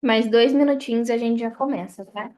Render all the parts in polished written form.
Mais 2 minutinhos a gente já começa, tá?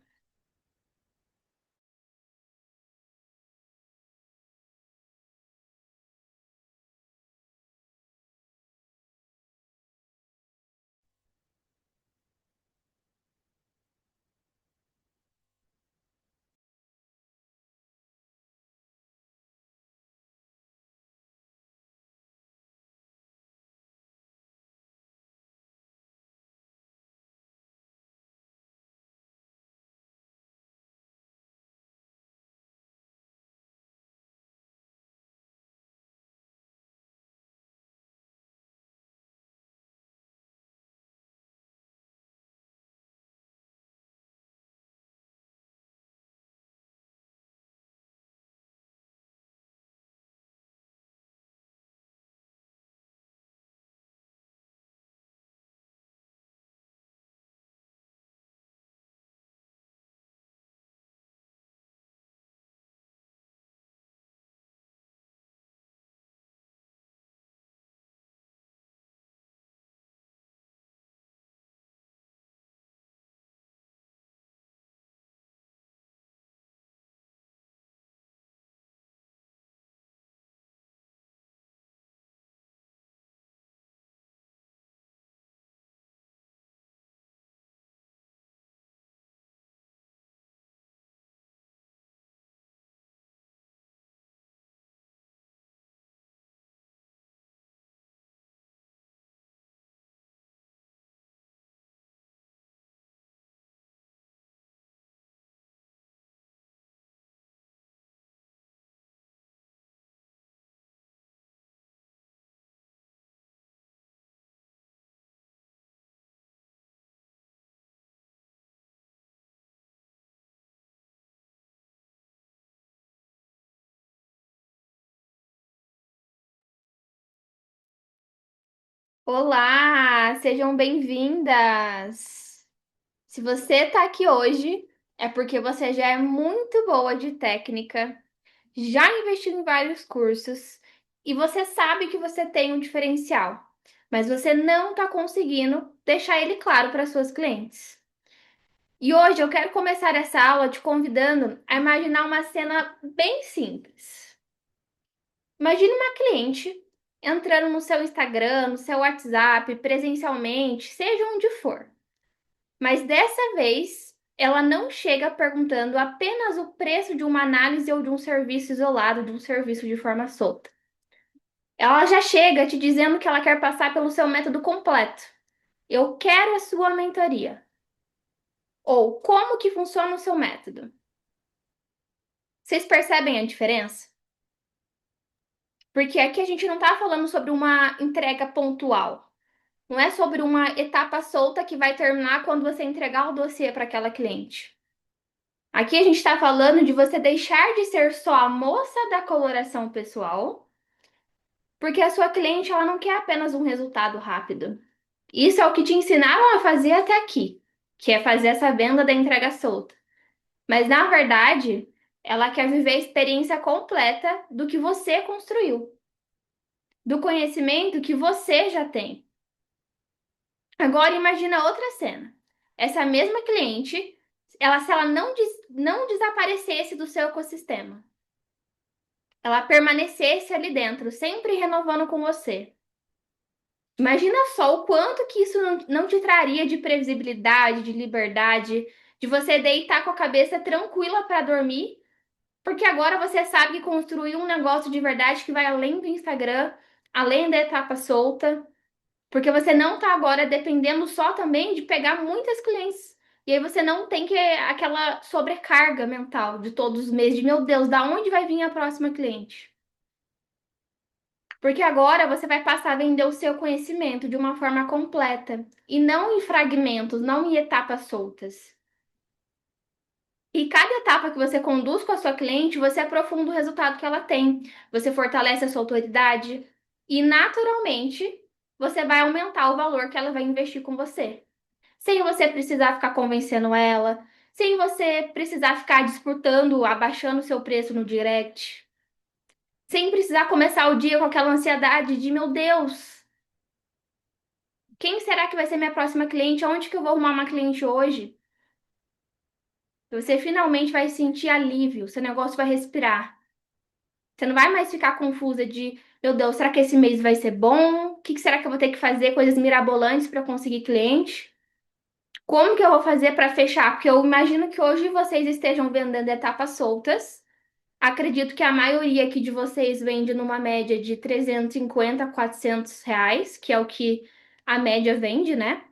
Olá, sejam bem-vindas! Se você está aqui hoje, é porque você já é muito boa de técnica, já investiu em vários cursos e você sabe que você tem um diferencial, mas você não está conseguindo deixar ele claro para suas clientes. E hoje eu quero começar essa aula te convidando a imaginar uma cena bem simples. Imagine uma cliente entrando no seu Instagram, no seu WhatsApp, presencialmente, seja onde for. Mas dessa vez, ela não chega perguntando apenas o preço de uma análise ou de um serviço isolado, de um serviço de forma solta. Ela já chega te dizendo que ela quer passar pelo seu método completo. Eu quero a sua mentoria. Ou como que funciona o seu método? Vocês percebem a diferença? Porque aqui a gente não está falando sobre uma entrega pontual. Não é sobre uma etapa solta que vai terminar quando você entregar o dossiê para aquela cliente. Aqui a gente está falando de você deixar de ser só a moça da coloração pessoal, porque a sua cliente ela não quer apenas um resultado rápido. Isso é o que te ensinaram a fazer até aqui, que é fazer essa venda da entrega solta. Mas na verdade, ela quer viver a experiência completa do que você construiu, do conhecimento que você já tem. Agora imagina outra cena. Essa mesma cliente, se ela não desaparecesse do seu ecossistema, ela permanecesse ali dentro, sempre renovando com você. Imagina só o quanto que isso não te traria de previsibilidade, de liberdade, de você deitar com a cabeça tranquila para dormir, porque agora você sabe que construiu um negócio de verdade que vai além do Instagram, além da etapa solta. Porque você não está agora dependendo só também de pegar muitas clientes. E aí você não tem que aquela sobrecarga mental de todos os meses de, meu Deus, da onde vai vir a próxima cliente? Porque agora você vai passar a vender o seu conhecimento de uma forma completa e não em fragmentos, não em etapas soltas. E cada etapa que você conduz com a sua cliente, você aprofunda o resultado que ela tem. Você fortalece a sua autoridade e naturalmente você vai aumentar o valor que ela vai investir com você. Sem você precisar ficar convencendo ela, sem você precisar ficar disputando, abaixando o seu preço no direct, sem precisar começar o dia com aquela ansiedade de, meu Deus, Quem será que vai ser minha próxima cliente? Aonde que eu vou arrumar uma cliente hoje? Você finalmente vai sentir alívio, seu negócio vai respirar. Você não vai mais ficar confusa de, meu Deus, será que esse mês vai ser bom? O que que será que eu vou ter que fazer? Coisas mirabolantes para conseguir cliente? Como que eu vou fazer para fechar? Porque eu imagino que hoje vocês estejam vendendo etapas soltas. Acredito que a maioria aqui de vocês vende numa média de 350 a 400 reais, que é o que a média vende, né?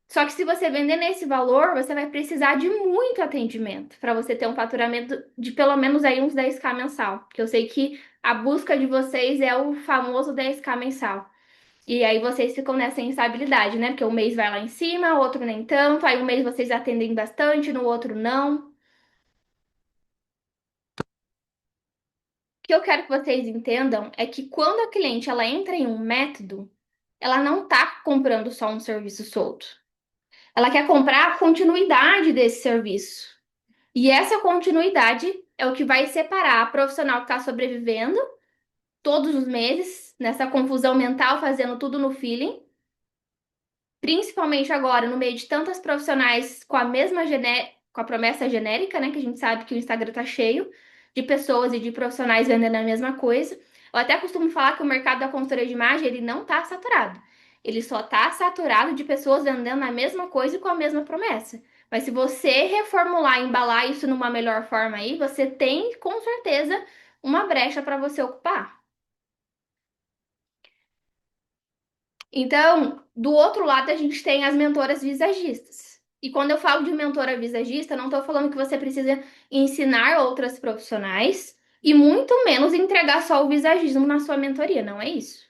Só que se você vender nesse valor, você vai precisar de muito atendimento para você ter um faturamento de pelo menos aí uns 10k mensal. Porque eu sei que a busca de vocês é o famoso 10k mensal. E aí vocês ficam nessa instabilidade, né? Porque um mês vai lá em cima, outro nem tanto. Aí um mês vocês atendem bastante, no outro não. O que eu quero que vocês entendam é que quando a cliente ela entra em um método, ela não está comprando só um serviço solto. Ela quer comprar a continuidade desse serviço. E essa continuidade é o que vai separar a profissional que está sobrevivendo todos os meses, nessa confusão mental, fazendo tudo no feeling, principalmente agora, no meio de tantas profissionais com a mesma com a promessa genérica, né? Que a gente sabe que o Instagram tá cheio de pessoas e de profissionais vendendo a mesma coisa. Eu até costumo falar que o mercado da consultoria de imagem, ele não tá saturado. Ele só tá saturado de pessoas vendendo a mesma coisa e com a mesma promessa. Mas se você reformular e embalar isso numa melhor forma aí, você tem com certeza uma brecha para você ocupar. Então, do outro lado, a gente tem as mentoras visagistas. E quando eu falo de mentora visagista, não estou falando que você precisa ensinar outras profissionais e muito menos entregar só o visagismo na sua mentoria, não é isso.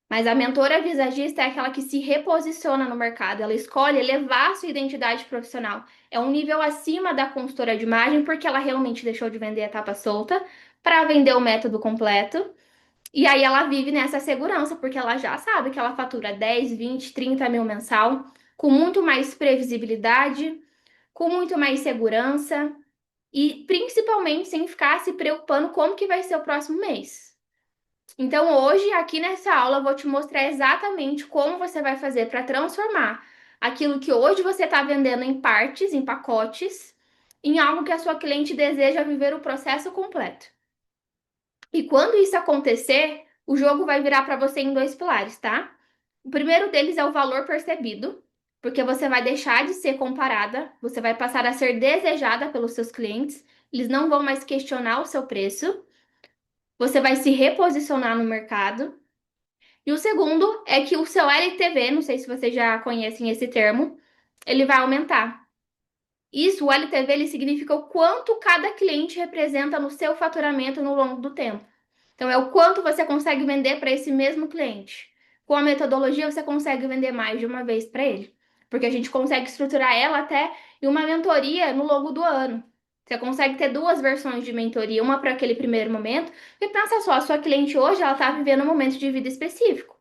Mas a mentora visagista é aquela que se reposiciona no mercado, ela escolhe elevar a sua identidade profissional. É um nível acima da consultora de imagem, porque ela realmente deixou de vender a etapa solta para vender o método completo. E aí ela vive nessa segurança, porque ela já sabe que ela fatura 10, 20, 30 mil mensal, com muito mais previsibilidade, com muito mais segurança e principalmente sem ficar se preocupando como que vai ser o próximo mês. Então hoje, aqui nessa aula, eu vou te mostrar exatamente como você vai fazer para transformar aquilo que hoje você está vendendo em partes, em pacotes, em algo que a sua cliente deseja viver o processo completo. E quando isso acontecer, o jogo vai virar para você em dois pilares, tá? O primeiro deles é o valor percebido, porque você vai deixar de ser comparada, você vai passar a ser desejada pelos seus clientes, eles não vão mais questionar o seu preço, você vai se reposicionar no mercado. E o segundo é que o seu LTV, não sei se vocês já conhecem esse termo, ele vai aumentar. Isso, o LTV, ele significa o quanto cada cliente representa no seu faturamento no longo do tempo. Então, é o quanto você consegue vender para esse mesmo cliente. Com a metodologia, você consegue vender mais de uma vez para ele. Porque a gente consegue estruturar ela até em uma mentoria no longo do ano. Você consegue ter duas versões de mentoria, uma para aquele primeiro momento. E pensa só, a sua cliente hoje, ela está vivendo um momento de vida específico.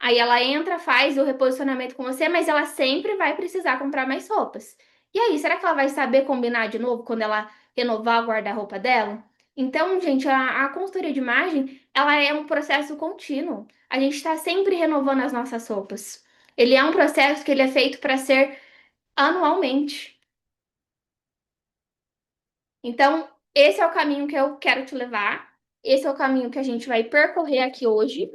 Aí ela entra, faz o reposicionamento com você, mas ela sempre vai precisar comprar mais roupas. E aí, será que ela vai saber combinar de novo quando ela renovar o guarda-roupa dela? Então, gente, a consultoria de imagem, ela é um processo contínuo. A gente está sempre renovando as nossas roupas. Ele é um processo que ele é feito para ser anualmente. Então, esse é o caminho que eu quero te levar. Esse é o caminho que a gente vai percorrer aqui hoje.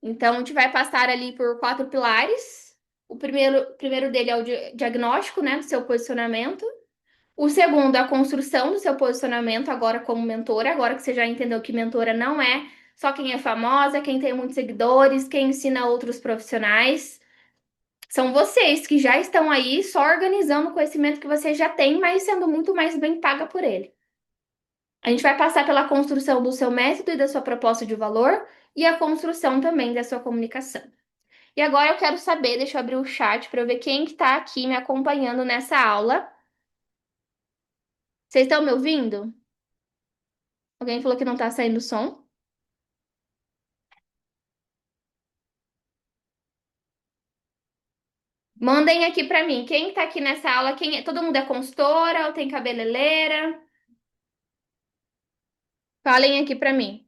Então, a gente vai passar ali por quatro pilares. O primeiro dele é o diagnóstico, né, do seu posicionamento. O segundo, a construção do seu posicionamento agora como mentora. Agora que você já entendeu que mentora não é só quem é famosa, quem tem muitos seguidores, quem ensina outros profissionais. São vocês que já estão aí só organizando o conhecimento que você já tem, mas sendo muito mais bem paga por ele. A gente vai passar pela construção do seu método e da sua proposta de valor e a construção também da sua comunicação. E agora eu quero saber, deixa eu abrir o chat para eu ver quem que tá aqui me acompanhando nessa aula. Vocês estão me ouvindo? Alguém falou que não tá saindo som? Mandem aqui para mim. Quem tá aqui nessa aula? Quem é? Todo mundo é consultora ou tem cabeleireira? Falem aqui para mim.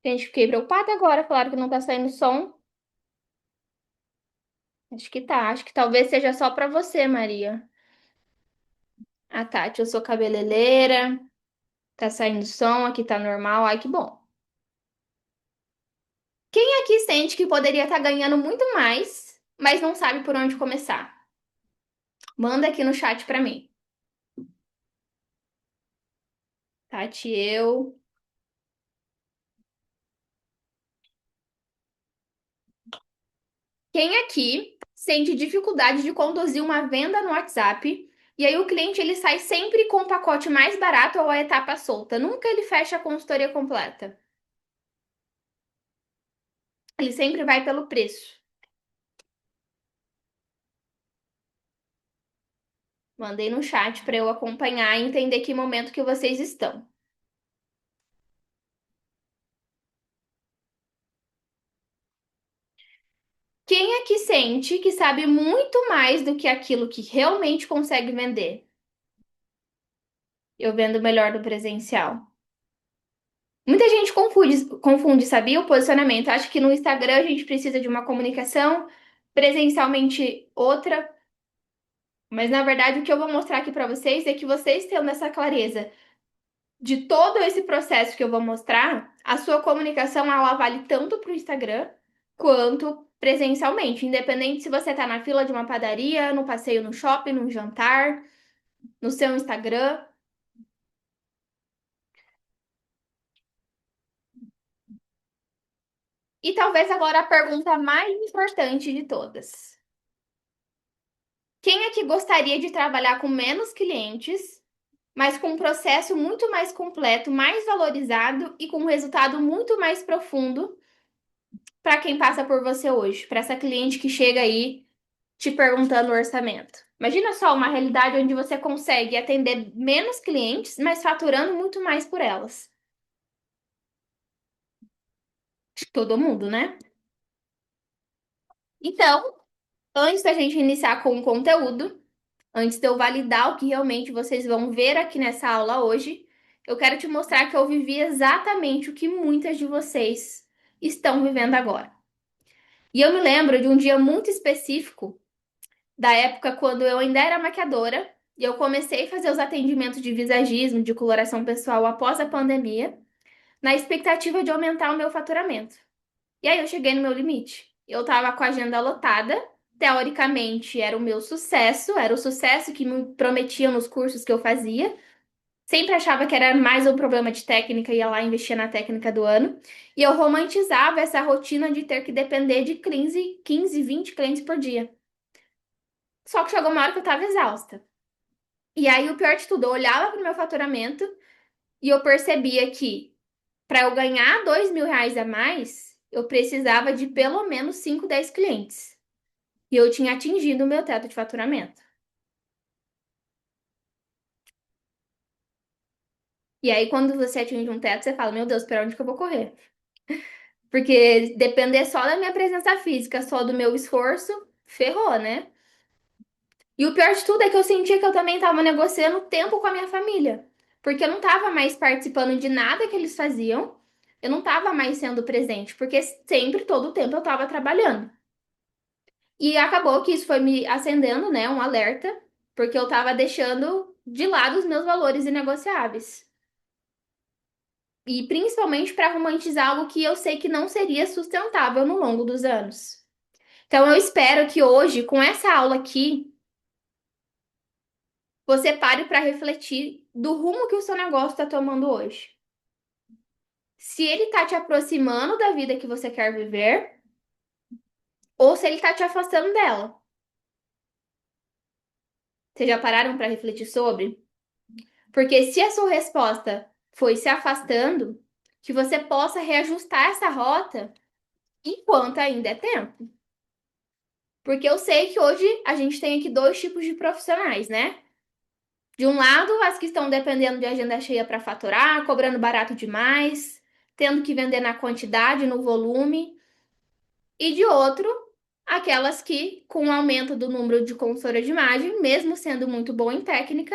Gente, fiquei preocupada agora, claro que não tá saindo som. Acho que tá, acho que talvez seja só pra você, Maria. Ah, Tati, eu sou cabeleireira, tá saindo som, aqui tá normal, ai que bom. Quem aqui sente que poderia estar ganhando muito mais, mas não sabe por onde começar? Manda aqui no chat pra mim. Tati, eu. Quem aqui sente dificuldade de conduzir uma venda no WhatsApp e aí o cliente ele sai sempre com o pacote mais barato ou a etapa solta? Nunca ele fecha a consultoria completa. Ele sempre vai pelo preço. Mandei no chat para eu acompanhar e entender que momento que vocês estão. Quem aqui sente que sabe muito mais do que aquilo que realmente consegue vender? Eu vendo melhor do presencial. Muita gente confunde, sabia, o posicionamento. Acho que no Instagram a gente precisa de uma comunicação, presencialmente outra, mas na verdade o que eu vou mostrar aqui para vocês é que vocês tendo essa clareza de todo esse processo que eu vou mostrar, a sua comunicação ela vale tanto para o Instagram quanto presencialmente, independente se você está na fila de uma padaria, no passeio no shopping, no jantar, no seu Instagram. E talvez agora a pergunta mais importante de todas. Quem é que gostaria de trabalhar com menos clientes, mas com um processo muito mais completo, mais valorizado e com um resultado muito mais profundo para quem passa por você hoje, para essa cliente que chega aí te perguntando o orçamento? Imagina só uma realidade onde você consegue atender menos clientes, mas faturando muito mais por elas. Todo mundo, né? Então, antes da gente iniciar com o conteúdo, antes de eu validar o que realmente vocês vão ver aqui nessa aula hoje, eu quero te mostrar que eu vivi exatamente o que muitas de vocês estão vivendo agora. E eu me lembro de um dia muito específico, da época quando eu ainda era maquiadora, e eu comecei a fazer os atendimentos de visagismo, de coloração pessoal após a pandemia, na expectativa de aumentar o meu faturamento. E aí eu cheguei no meu limite. Eu tava com a agenda lotada. Teoricamente era o meu sucesso, era o sucesso que me prometiam nos cursos que eu fazia. Sempre achava que era mais um problema de técnica, ia lá e investia na técnica do ano. E eu romantizava essa rotina de ter que depender de 15, 20 clientes por dia. Só que chegou uma hora que eu tava exausta. E aí o pior de tudo, eu olhava pro meu faturamento e eu percebia que para eu ganhar R$ 2.000 a mais, eu precisava de pelo menos 5, 10 clientes. E eu tinha atingido o meu teto de faturamento. E aí, quando você atinge um teto, você fala: Meu Deus, para onde que eu vou correr? Porque depender só da minha presença física, só do meu esforço, ferrou, né? E o pior de tudo é que eu sentia que eu também estava negociando tempo com a minha família. Porque eu não estava mais participando de nada que eles faziam, eu não estava mais sendo presente, porque sempre, todo o tempo, eu estava trabalhando. E acabou que isso foi me acendendo, né, um alerta, porque eu tava deixando de lado os meus valores inegociáveis. E principalmente para romantizar algo que eu sei que não seria sustentável no longo dos anos. Então eu espero que hoje, com essa aula aqui, você pare para refletir do rumo que o seu negócio está tomando hoje. Se ele está te aproximando da vida que você quer viver, ou se ele está te afastando dela. Vocês já pararam para refletir sobre? Porque se a sua resposta foi se afastando, que você possa reajustar essa rota enquanto ainda é tempo. Porque eu sei que hoje a gente tem aqui dois tipos de profissionais, né? De um lado, as que estão dependendo de agenda cheia para faturar, cobrando barato demais, tendo que vender na quantidade, no volume. E de outro, aquelas que, com o aumento do número de consultoras de imagem, mesmo sendo muito boa em técnica,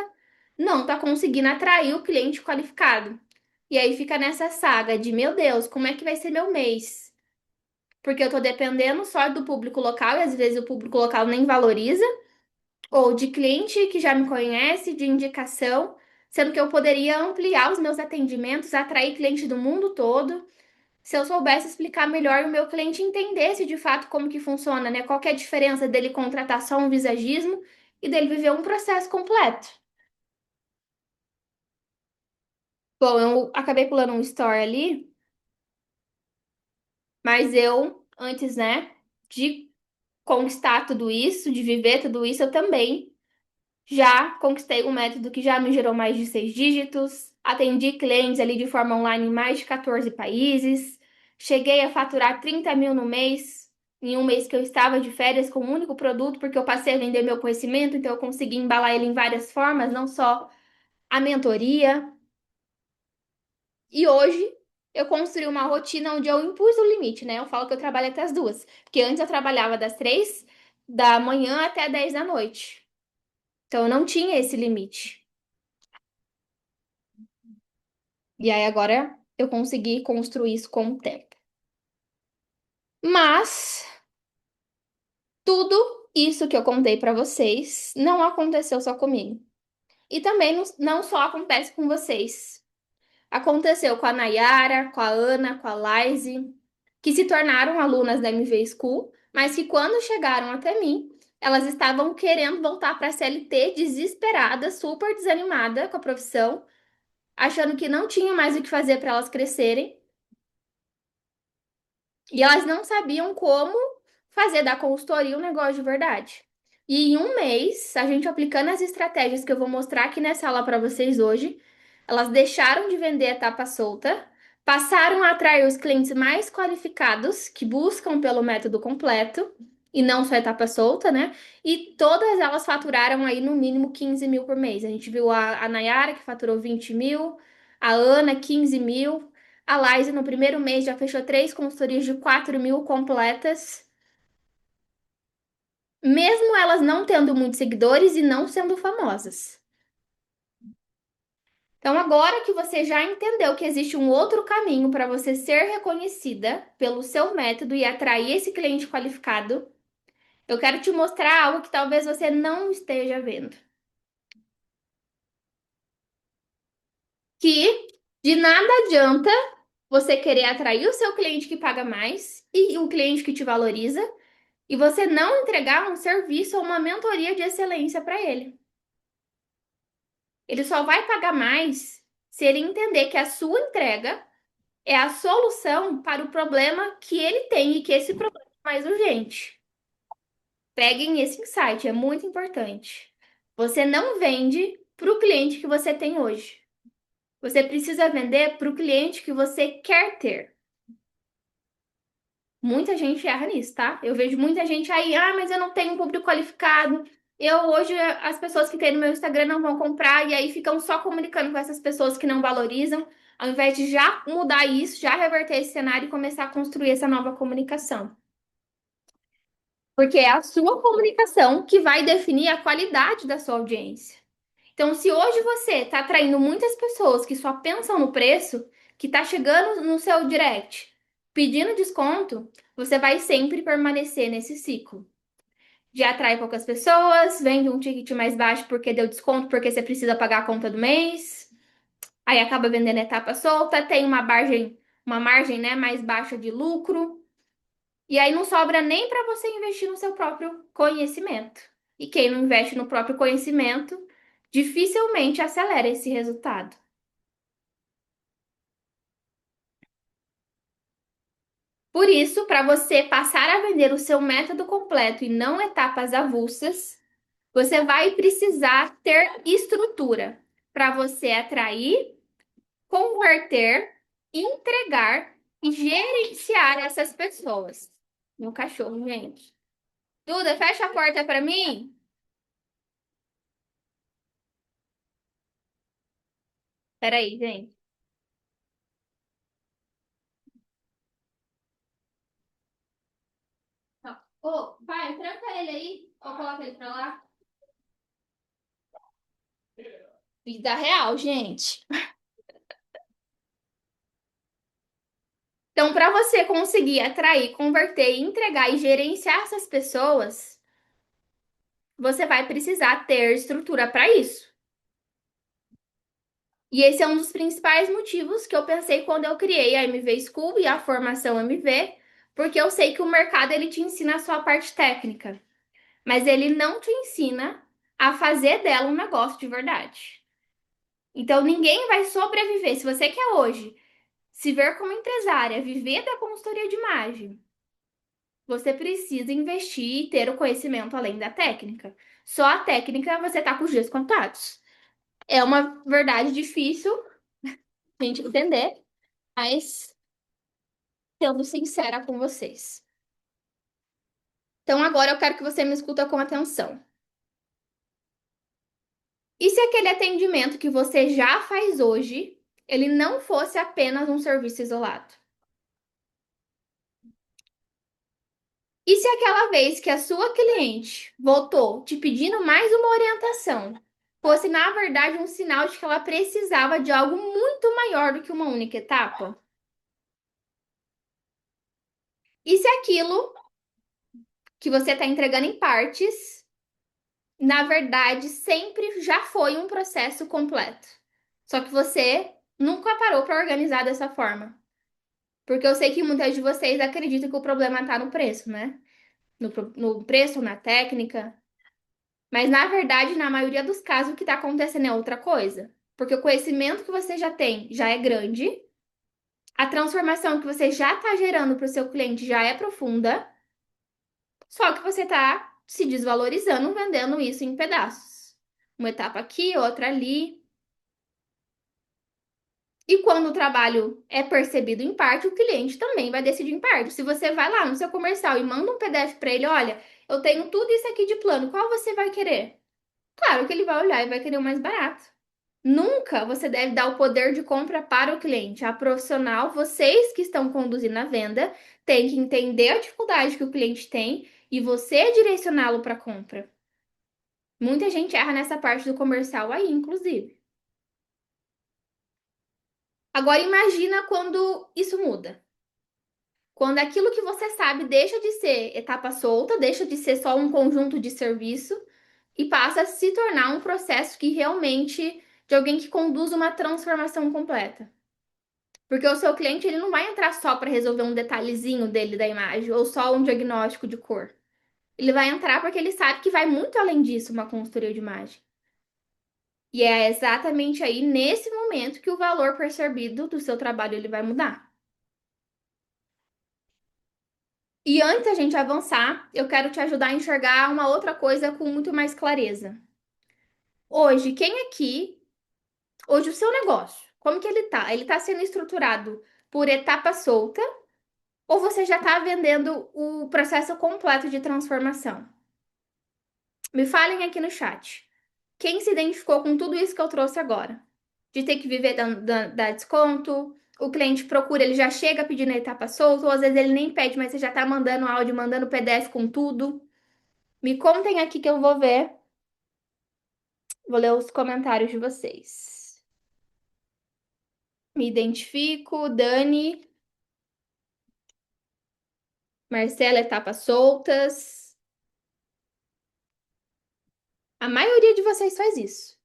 não está conseguindo atrair o cliente qualificado. E aí fica nessa saga de, meu Deus, como é que vai ser meu mês? Porque eu tô dependendo só do público local e às vezes o público local nem valoriza, ou de cliente que já me conhece, de indicação, sendo que eu poderia ampliar os meus atendimentos, atrair cliente do mundo todo, se eu soubesse explicar melhor e o meu cliente entendesse de fato como que funciona, né? Qual que é a diferença dele contratar só um visagismo e dele viver um processo completo. Bom, eu acabei pulando um story ali, mas eu, antes, né, de conquistar tudo isso, de viver tudo isso, eu também já conquistei um método que já me gerou mais de 6 dígitos, atendi clientes ali de forma online em mais de 14 países, cheguei a faturar 30 mil no mês, em um mês que eu estava de férias com um único produto, porque eu passei a vender meu conhecimento, então eu consegui embalar ele em várias formas, não só a mentoria. E hoje eu construí uma rotina onde eu impus o limite, né? Eu falo que eu trabalho até as 2, porque antes eu trabalhava das 3 da manhã até 10 da noite. Então eu não tinha esse limite. E aí agora eu consegui construir isso com o tempo. Mas tudo isso que eu contei pra vocês não aconteceu só comigo. E também não só acontece com vocês. Aconteceu com a Nayara, com a Ana, com a Laise, que se tornaram alunas da MV School, mas que quando chegaram até mim, elas estavam querendo voltar para a CLT desesperada, super desanimada com a profissão, achando que não tinha mais o que fazer para elas crescerem. E elas não sabiam como fazer da consultoria um negócio de verdade. E em um mês, a gente aplicando as estratégias que eu vou mostrar aqui nessa aula para vocês hoje, elas deixaram de vender etapa solta, passaram a atrair os clientes mais qualificados que buscam pelo método completo e não só etapa solta, né? E todas elas faturaram aí no mínimo 15 mil por mês. A gente viu a Nayara que faturou 20 mil, a Ana 15 mil. A Laise, no primeiro mês, já fechou 3 consultorias de 4 mil completas, mesmo elas não tendo muitos seguidores e não sendo famosas. Então, agora que você já entendeu que existe um outro caminho para você ser reconhecida pelo seu método e atrair esse cliente qualificado, eu quero te mostrar algo que talvez você não esteja vendo. Que de nada adianta você querer atrair o seu cliente que paga mais e o cliente que te valoriza e você não entregar um serviço ou uma mentoria de excelência para ele. Ele só vai pagar mais se ele entender que a sua entrega é a solução para o problema que ele tem e que esse problema é mais urgente. Peguem esse insight, é muito importante. Você não vende para o cliente que você tem hoje. Você precisa vender para o cliente que você quer ter. Muita gente erra nisso, tá? Eu vejo muita gente aí, mas eu não tenho um público qualificado. Eu hoje as pessoas que têm no meu Instagram não vão comprar e aí ficam só comunicando com essas pessoas que não valorizam, ao invés de já mudar isso, já reverter esse cenário e começar a construir essa nova comunicação. Porque é a sua comunicação que vai definir a qualidade da sua audiência. Então, se hoje você está atraindo muitas pessoas que só pensam no preço, que está chegando no seu direct pedindo desconto, você vai sempre permanecer nesse ciclo. De atrai poucas pessoas, vende um ticket mais baixo porque deu desconto, porque você precisa pagar a conta do mês, aí acaba vendendo etapa solta, tem uma margem, né, mais baixa de lucro, e aí não sobra nem para você investir no seu próprio conhecimento. E quem não investe no próprio conhecimento, dificilmente acelera esse resultado. Por isso, para você passar a vender o seu método completo e não etapas avulsas, você vai precisar ter estrutura para você atrair, converter, entregar e gerenciar essas pessoas. Meu cachorro, gente. Duda, fecha a porta para mim. Peraí, gente. Ô, pai, tranca ele aí ou coloca ele pra lá. Vida real, gente. Então, para você conseguir atrair, converter, entregar e gerenciar essas pessoas, você vai precisar ter estrutura para isso. E esse é um dos principais motivos que eu pensei quando eu criei a MV School e a formação MV, porque eu sei que o mercado ele te ensina a sua parte técnica, mas ele não te ensina a fazer dela um negócio de verdade. Então ninguém vai sobreviver. Se você quer hoje se ver como empresária, viver da consultoria de imagem, você precisa investir e ter o conhecimento além da técnica. Só a técnica você tá com os dias contados. É uma verdade difícil a gente entender, mas sendo sincera com vocês. Então agora eu quero que você me escuta com atenção. E se aquele atendimento que você já faz hoje, ele não fosse apenas um serviço isolado? E se aquela vez que a sua cliente voltou te pedindo mais uma orientação, fosse na verdade um sinal de que ela precisava de algo muito maior do que uma única etapa? E se aquilo que você está entregando em partes, na verdade, sempre já foi um processo completo? Só que você nunca parou para organizar dessa forma. Porque eu sei que muitas de vocês acreditam que o problema está no preço, né? No preço, na técnica. Mas, na verdade, na maioria dos casos, o que está acontecendo é outra coisa. Porque o conhecimento que você já tem já é grande, a transformação que você já está gerando para o seu cliente já é profunda, só que você está se desvalorizando vendendo isso em pedaços. Uma etapa aqui, outra ali. E quando o trabalho é percebido em parte, o cliente também vai decidir em parte. Se você vai lá no seu comercial e manda um PDF para ele, olha, eu tenho tudo isso aqui de plano, qual você vai querer? Claro que ele vai olhar e vai querer o mais barato. Nunca você deve dar o poder de compra para o cliente. A profissional, vocês que estão conduzindo a venda, têm que entender a dificuldade que o cliente tem e você direcioná-lo para a compra. Muita gente erra nessa parte do comercial aí, inclusive. Agora imagina quando isso muda. Quando aquilo que você sabe deixa de ser etapa solta, deixa de ser só um conjunto de serviço e passa a se tornar um processo que realmente de alguém que conduz uma transformação completa. Porque o seu cliente ele não vai entrar só para resolver um detalhezinho dele da imagem ou só um diagnóstico de cor. Ele vai entrar porque ele sabe que vai muito além disso uma consultoria de imagem. E é exatamente aí nesse momento que o valor percebido do seu trabalho ele vai mudar. E antes da gente avançar, eu quero te ajudar a enxergar uma outra coisa com muito mais clareza. Hoje, quem aqui, hoje o seu negócio, como que ele tá? Ele tá sendo estruturado por etapa solta ou você já tá vendendo o processo completo de transformação? Me falem aqui no chat. Quem se identificou com tudo isso que eu trouxe agora? De ter que viver da desconto, o cliente procura, ele já chega pedindo a etapa solta, ou às vezes ele nem pede, mas você já tá mandando áudio, mandando PDF com tudo. Me contem aqui que eu vou ver. Vou ler os comentários de vocês. Me identifico, Dani, Marcela, etapas soltas. A maioria de vocês faz isso.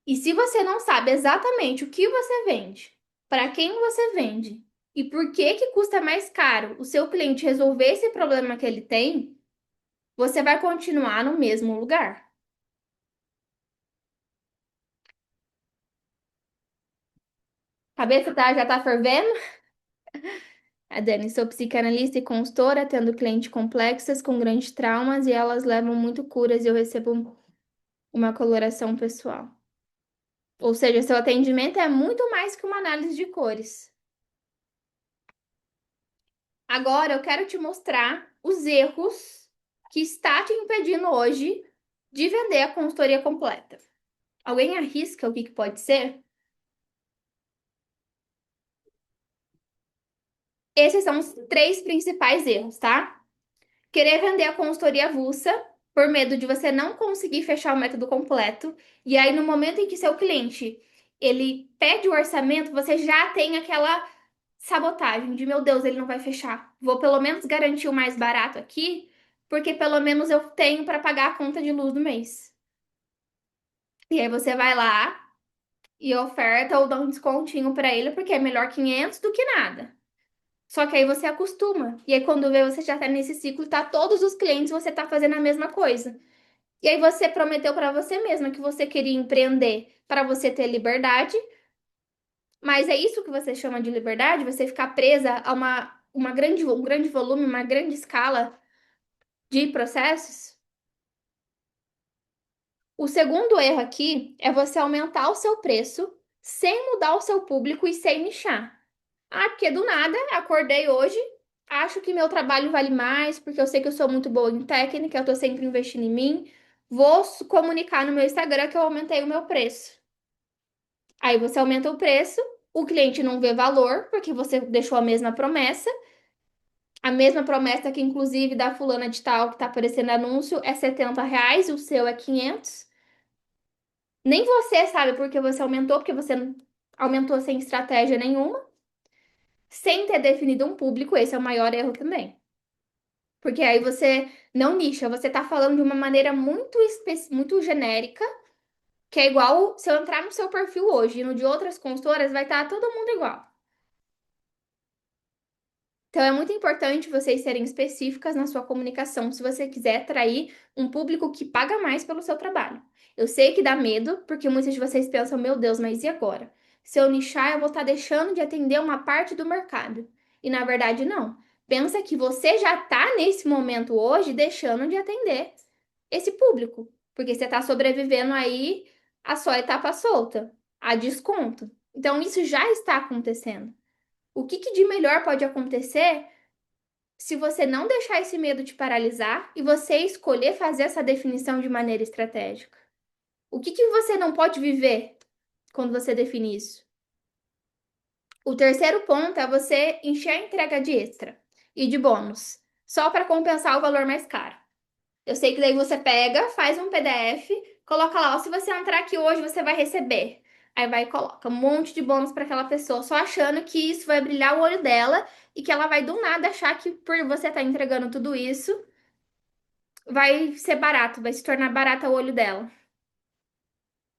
E se você não sabe exatamente o que você vende, para quem você vende e por que que custa mais caro o seu cliente resolver esse problema que ele tem, você vai continuar no mesmo lugar. Cabeça já tá fervendo? A Dani, sou psicanalista e consultora, atendo clientes complexas com grandes traumas e elas levam muito curas e eu recebo uma coloração pessoal. Ou seja, seu atendimento é muito mais que uma análise de cores. Agora eu quero te mostrar os erros que está te impedindo hoje de vender a consultoria completa. Alguém arrisca o que pode ser? Esses são os três principais erros, tá? Querer vender a consultoria avulsa por medo de você não conseguir fechar o método completo. E aí, no momento em que seu cliente ele pede o orçamento, você já tem aquela sabotagem, de meu Deus, ele não vai fechar. Vou pelo menos garantir o mais barato aqui, porque pelo menos eu tenho para pagar a conta de luz do mês. E aí você vai lá e oferta ou dá um descontinho para ele, porque é melhor 500 do que nada. Só que aí você acostuma. E aí quando vê, você já tá nesse ciclo, tá todos os clientes, você tá fazendo a mesma coisa. E aí você prometeu para você mesma que você queria empreender para você ter liberdade, mas é isso que você chama de liberdade? Você ficar presa a um grande volume, uma grande escala de processos? O segundo erro aqui é você aumentar o seu preço sem mudar o seu público e sem nichar. Ah, porque do nada, acordei hoje, acho que meu trabalho vale mais, porque eu sei que eu sou muito boa em técnica, eu tô sempre investindo em mim. Vou comunicar no meu Instagram que eu aumentei o meu preço. Aí você aumenta o preço, o cliente não vê valor, porque você deixou a mesma promessa que inclusive da fulana de tal que tá aparecendo anúncio é R$ 70 e o seu é 500. Nem você sabe porque você aumentou, porque você não aumentou sem estratégia nenhuma, sem ter definido um público, esse é o maior erro também. Porque aí você não nicha, você tá falando de uma maneira muito genérica, que é igual se eu entrar no seu perfil hoje e no de outras consultoras, vai estar todo mundo igual. Então é muito importante vocês serem específicas na sua comunicação se você quiser atrair um público que paga mais pelo seu trabalho. Eu sei que dá medo, porque muitos de vocês pensam, meu Deus, mas e agora? Se eu nichar, eu vou estar deixando de atender uma parte do mercado. E na verdade, não. Pensa que você já está nesse momento hoje deixando de atender esse público, porque você está sobrevivendo aí a sua etapa solta, a desconto. Então isso já está acontecendo. O que de melhor pode acontecer se você não deixar esse medo te paralisar e você escolher fazer essa definição de maneira estratégica? O que você não pode viver quando você define isso? O terceiro ponto é você encher a entrega de extra e de bônus, só para compensar o valor mais caro. Eu sei que daí você pega, faz um PDF, coloca lá, ó, se você entrar aqui hoje, você vai receber. Aí vai e coloca um monte de bônus para aquela pessoa, só achando que isso vai brilhar o olho dela e que ela vai do nada achar que por você estar entregando tudo isso, vai ser barato, vai se tornar barato o olho dela.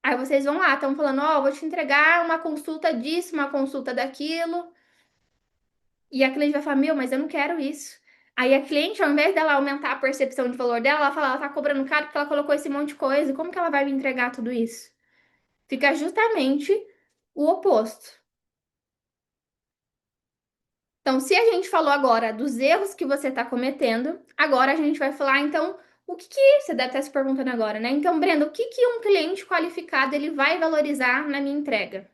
Aí vocês vão lá, estão falando, ó, vou te entregar uma consulta disso, uma consulta daquilo. E a cliente vai falar, meu, mas eu não quero isso. Aí a cliente, ao invés dela aumentar a percepção de valor dela, ela fala, ela tá cobrando caro porque ela colocou esse monte de coisa. Como que ela vai me entregar tudo isso? Fica justamente o oposto. Então, se a gente falou agora dos erros que você está cometendo, agora a gente vai falar, então, você deve estar se perguntando agora, né? Então, Brenda, o que que um cliente qualificado ele vai valorizar na minha entrega?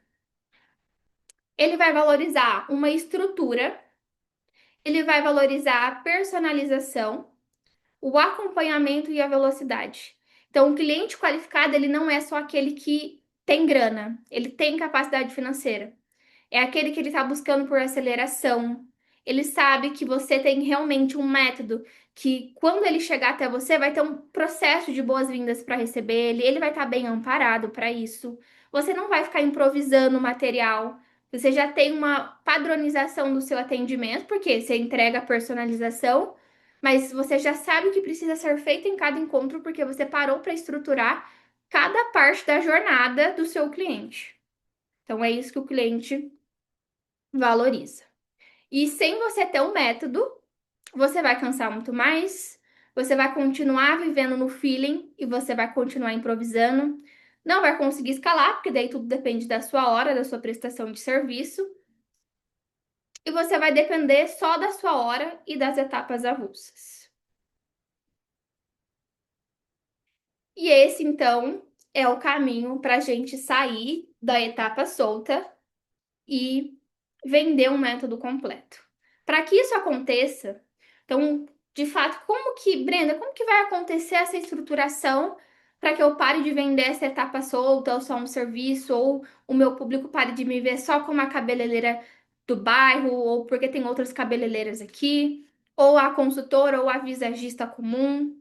Ele vai valorizar uma estrutura, ele vai valorizar a personalização, o acompanhamento e a velocidade. Então, o cliente qualificado, ele não é só aquele que tem grana, ele tem capacidade financeira. É aquele que ele está buscando por aceleração. Ele sabe que você tem realmente um método que, quando ele chegar até você, vai ter um processo de boas-vindas para receber ele. Ele vai estar bem amparado para isso. Você não vai ficar improvisando o material. Você já tem uma padronização do seu atendimento, porque você entrega a personalização, mas você já sabe o que precisa ser feito em cada encontro, porque você parou para estruturar cada parte da jornada do seu cliente. Então, é isso que o cliente valoriza. E sem você ter um método, você vai cansar muito mais, você vai continuar vivendo no feeling e você vai continuar improvisando. Não vai conseguir escalar, porque daí tudo depende da sua hora, da sua prestação de serviço. E você vai depender só da sua hora e das etapas avulsas. E esse, então, é o caminho para a gente sair da etapa solta e vender um método completo. Para que isso aconteça, então, de fato, Brenda, como que vai acontecer essa estruturação para que eu pare de vender essa etapa solta ou só um serviço, ou o meu público pare de me ver só como a cabeleireira do bairro, ou porque tem outras cabeleireiras aqui, ou a consultora ou a visagista comum.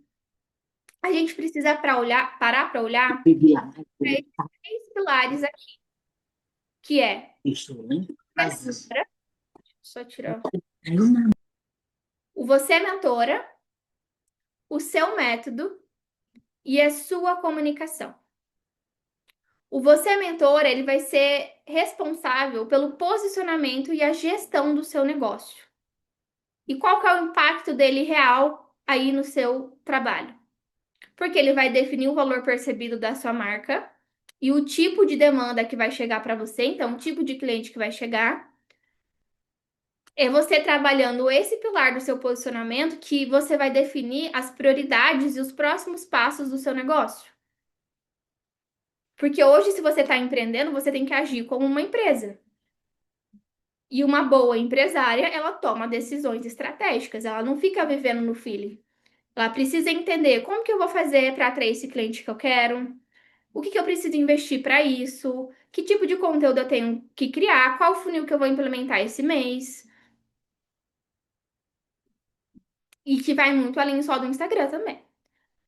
A gente precisa parar para olhar para esses três pilares aqui, que é Só tirar. O você mentora, o seu método e a sua comunicação. O você mentora, ele vai ser responsável pelo posicionamento e a gestão do seu negócio. E qual que é o impacto dele real aí no seu trabalho? Porque ele vai definir o valor percebido da sua marca e o tipo de demanda que vai chegar para você, então o tipo de cliente que vai chegar. É você trabalhando esse pilar do seu posicionamento que você vai definir as prioridades e os próximos passos do seu negócio. Porque hoje, se você está empreendendo, você tem que agir como uma empresa. E uma boa empresária, ela toma decisões estratégicas, ela não fica vivendo no feeling. Ela precisa entender como que eu vou fazer para atrair esse cliente que eu quero, o que que eu preciso investir para isso, que tipo de conteúdo eu tenho que criar, qual funil que eu vou implementar esse mês. E que vai muito além só do Instagram também.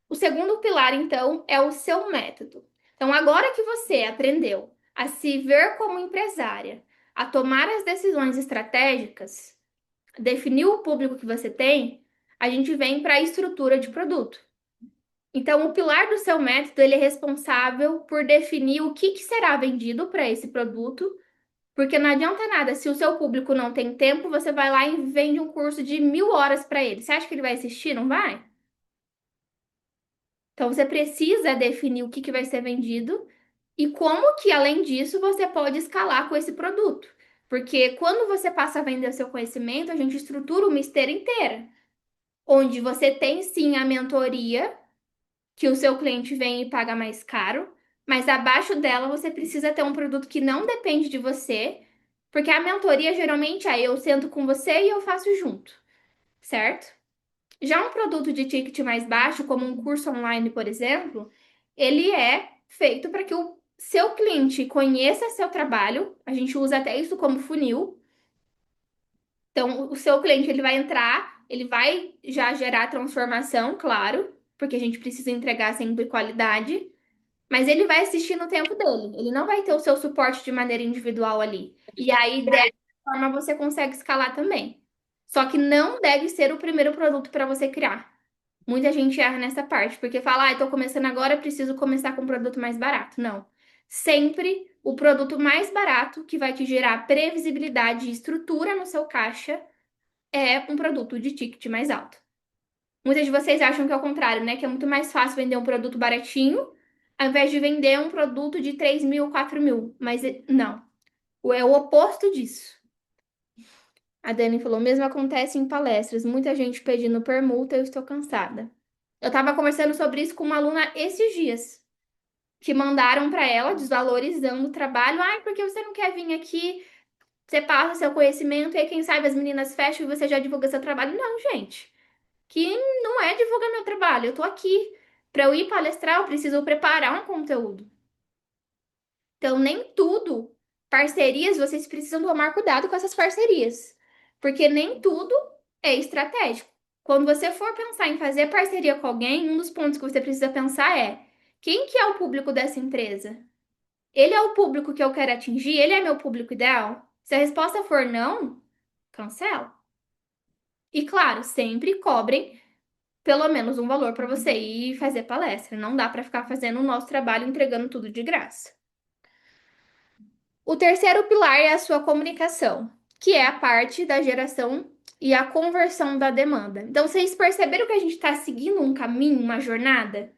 O segundo pilar, então, é o seu método. Então, agora que você aprendeu a se ver como empresária, a tomar as decisões estratégicas, definir o público que você tem, a gente vem para a estrutura de produto. Então, o pilar do seu método, ele é responsável por definir o que será vendido para esse produto, porque não adianta nada, se o seu público não tem tempo, você vai lá e vende um curso de 1.000 horas para ele. Você acha que ele vai assistir? Não vai? Então, você precisa definir o que vai ser vendido e como que, além disso, você pode escalar com esse produto. Porque quando você passa a vender o seu conhecimento, a gente estrutura uma esteira inteira, onde você tem sim a mentoria, que o seu cliente vem e paga mais caro, mas abaixo dela você precisa ter um produto que não depende de você, porque a mentoria geralmente é eu sento com você e eu faço junto, certo? Já um produto de ticket mais baixo, como um curso online, por exemplo, ele é feito para que o seu cliente conheça seu trabalho. A gente usa até isso como funil. Então, o seu cliente ele vai entrar, ele vai já gerar transformação, claro, porque a gente precisa entregar sempre qualidade, mas ele vai assistir no tempo dele. Ele não vai ter o seu suporte de maneira individual ali. E aí, dessa forma, você consegue escalar também. Só que não deve ser o primeiro produto para você criar. Muita gente erra nessa parte, porque fala, ah, eu tô começando agora, preciso começar com um produto mais barato. Não. Sempre o produto mais barato que vai te gerar previsibilidade e estrutura no seu caixa é um produto de ticket mais alto. Muitas de vocês acham que é o contrário, né? Que é muito mais fácil vender um produto baratinho, ao invés de vender um produto de 3.000, 4.000. Mas não. É o oposto disso. A Dani falou, mesmo acontece em palestras, muita gente pedindo permuta, eu estou cansada. Eu estava conversando sobre isso com uma aluna esses dias, que mandaram para ela desvalorizando o trabalho. Ai, porque você não quer vir aqui? Você passa seu conhecimento e aí, quem sabe as meninas fecham e você já divulga seu trabalho. Não, gente, que não é divulgar meu trabalho. Eu tô aqui. Para eu ir palestrar, eu preciso preparar um conteúdo. Então, nem tudo, parcerias, vocês precisam tomar cuidado com essas parcerias, porque nem tudo é estratégico. Quando você for pensar em fazer parceria com alguém, um dos pontos que você precisa pensar é: quem que é o público dessa empresa? Ele é o público que eu quero atingir? Ele é meu público ideal? Se a resposta for não, cancela. E claro, sempre cobrem pelo menos um valor para você ir fazer palestra. Não dá para ficar fazendo o nosso trabalho entregando tudo de graça. O terceiro pilar é a sua comunicação, que é a parte da geração e a conversão da demanda. Então, vocês perceberam que a gente está seguindo um caminho, uma jornada?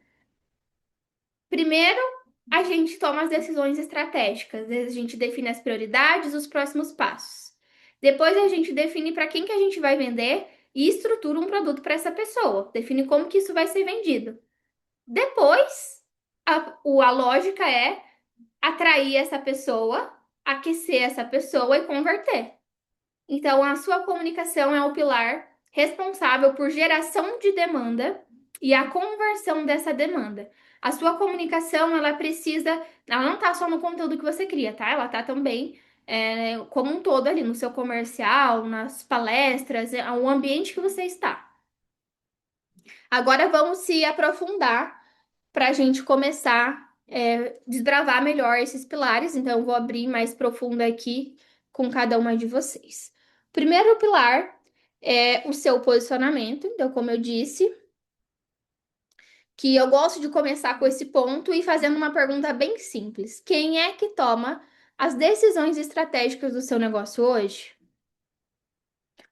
Primeiro, a gente toma as decisões estratégicas, a gente define as prioridades, os próximos passos. Depois, a gente define para quem que a gente vai vender e estrutura um produto para essa pessoa, define como que isso vai ser vendido. Depois, a lógica é atrair essa pessoa, aquecer essa pessoa e converter. Então, a sua comunicação é o pilar responsável por geração de demanda e a conversão dessa demanda. A sua comunicação, ela não tá só no conteúdo que você cria, tá? Ela tá também como um todo ali no seu comercial, nas palestras, o ambiente que você está. Agora vamos se aprofundar para a gente começar desbravar melhor esses pilares. Então, eu vou abrir mais profundo aqui com cada uma de vocês. Primeiro pilar é o seu posicionamento. Então, como eu disse, que eu gosto de começar com esse ponto e fazendo uma pergunta bem simples: quem é que toma as decisões estratégicas do seu negócio hoje?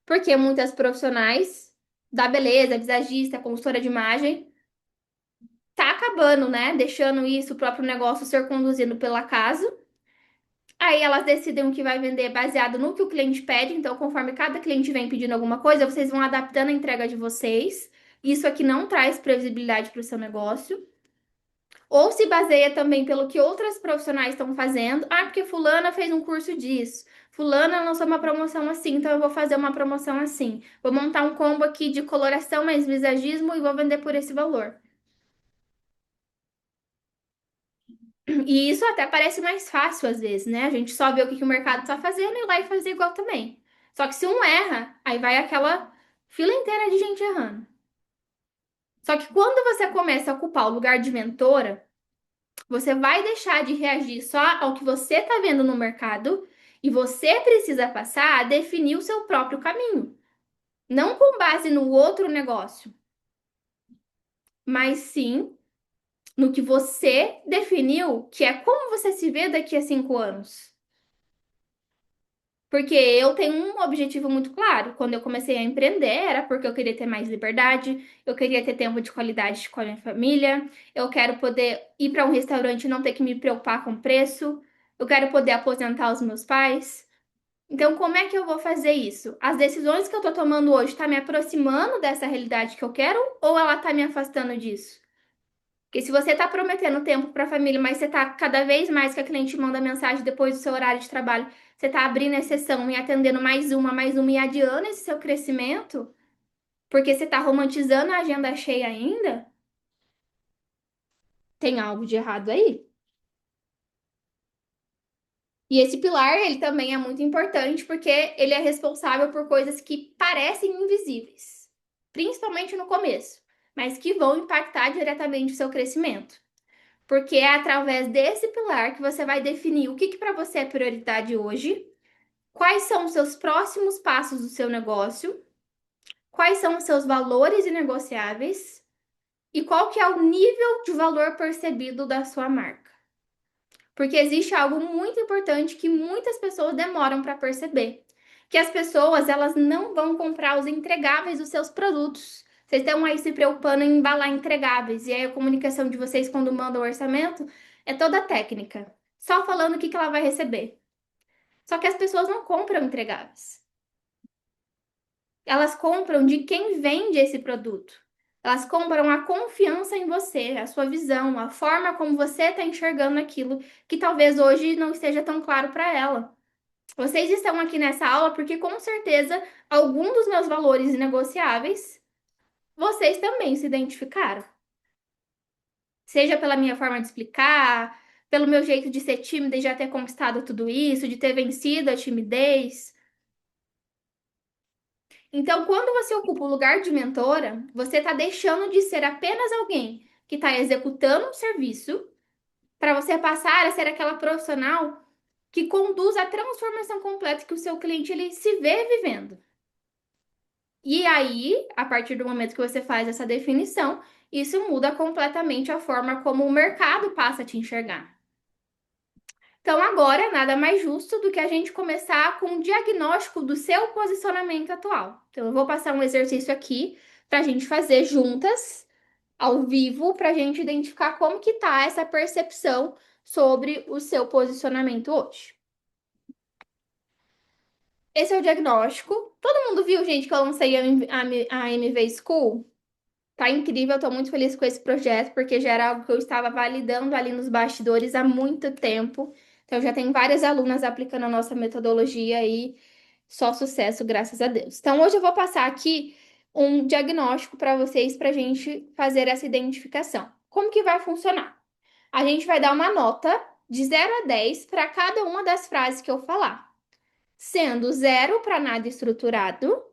Porque muitas profissionais da beleza, visagista, consultora de imagem, tá acabando, né? Deixando isso, o próprio negócio ser conduzido pelo acaso. Aí elas decidem o que vai vender baseado no que o cliente pede. Então, conforme cada cliente vem pedindo alguma coisa, vocês vão adaptando a entrega de vocês. Isso aqui não traz previsibilidade para o seu negócio. Ou se baseia também pelo que outras profissionais estão fazendo. Ah, porque fulana fez um curso disso. Fulana lançou uma promoção assim, então eu vou fazer uma promoção assim. Vou montar um combo aqui de coloração mais visagismo e vou vender por esse valor. E isso até parece mais fácil às vezes, né? A gente só vê o que que o mercado está fazendo e vai fazer igual também. Só que se um erra, aí vai aquela fila inteira de gente errando. Só que quando você começa a ocupar o lugar de mentora, você vai deixar de reagir só ao que você está vendo no mercado e você precisa passar a definir o seu próprio caminho. Não com base no outro negócio, mas sim no que você definiu, que é como você se vê daqui a 5 anos. Porque eu tenho um objetivo muito claro. Quando eu comecei a empreender, era porque eu queria ter mais liberdade, eu queria ter tempo de qualidade com a minha família, eu quero poder ir para um restaurante e não ter que me preocupar com preço, eu quero poder aposentar os meus pais. Então, como é que eu vou fazer isso? As decisões que eu tô tomando hoje estão me aproximando dessa realidade que eu quero ou ela tá me afastando disso? Porque se você está prometendo tempo para a família, mas você está cada vez mais que a cliente manda mensagem depois do seu horário de trabalho, você está abrindo exceção e atendendo mais uma e adiando esse seu crescimento, porque você está romantizando a agenda cheia ainda, tem algo de errado aí. E esse pilar, ele também é muito importante porque ele é responsável por coisas que parecem invisíveis, principalmente no começo, mas que vão impactar diretamente o seu crescimento. Porque é através desse pilar que você vai definir o que que para você é prioridade hoje, quais são os seus próximos passos do seu negócio, quais são os seus valores inegociáveis e qual que é o nível de valor percebido da sua marca. Porque existe algo muito importante que muitas pessoas demoram para perceber, que as pessoas elas não vão comprar os entregáveis dos seus produtos. Vocês estão aí se preocupando em embalar entregáveis, e aí a comunicação de vocês quando mandam o orçamento é toda técnica, só falando o que que ela vai receber. Só que as pessoas não compram entregáveis. Elas compram de quem vende esse produto. Elas compram a confiança em você, a sua visão, a forma como você está enxergando aquilo que talvez hoje não esteja tão claro para ela. Vocês estão aqui nessa aula porque com certeza algum dos meus valores negociáveis vocês também se identificaram. Seja pela minha forma de explicar, pelo meu jeito de ser tímida e já ter conquistado tudo isso, de ter vencido a timidez. Então, quando você ocupa o lugar de mentora, você está deixando de ser apenas alguém que está executando um serviço para você passar a ser aquela profissional que conduz a transformação completa que o seu cliente ele se vê vivendo. E aí, a partir do momento que você faz essa definição, isso muda completamente a forma como o mercado passa a te enxergar. Então, agora, nada mais justo do que a gente começar com um diagnóstico do seu posicionamento atual. Então, eu vou passar um exercício aqui para a gente fazer juntas, ao vivo, para a gente identificar como que tá essa percepção sobre o seu posicionamento hoje. Esse é o diagnóstico. Todo mundo viu, gente, que eu lancei a MV School? Tá incrível, eu tô muito feliz com esse projeto, porque já era algo que eu estava validando ali nos bastidores há muito tempo. Então, já tem várias alunas aplicando a nossa metodologia e só sucesso, graças a Deus. Então, hoje eu vou passar aqui um diagnóstico para vocês, para a gente fazer essa identificação. Como que vai funcionar? A gente vai dar uma nota de 0 a 10 para cada uma das frases que eu falar, sendo 0 para nada estruturado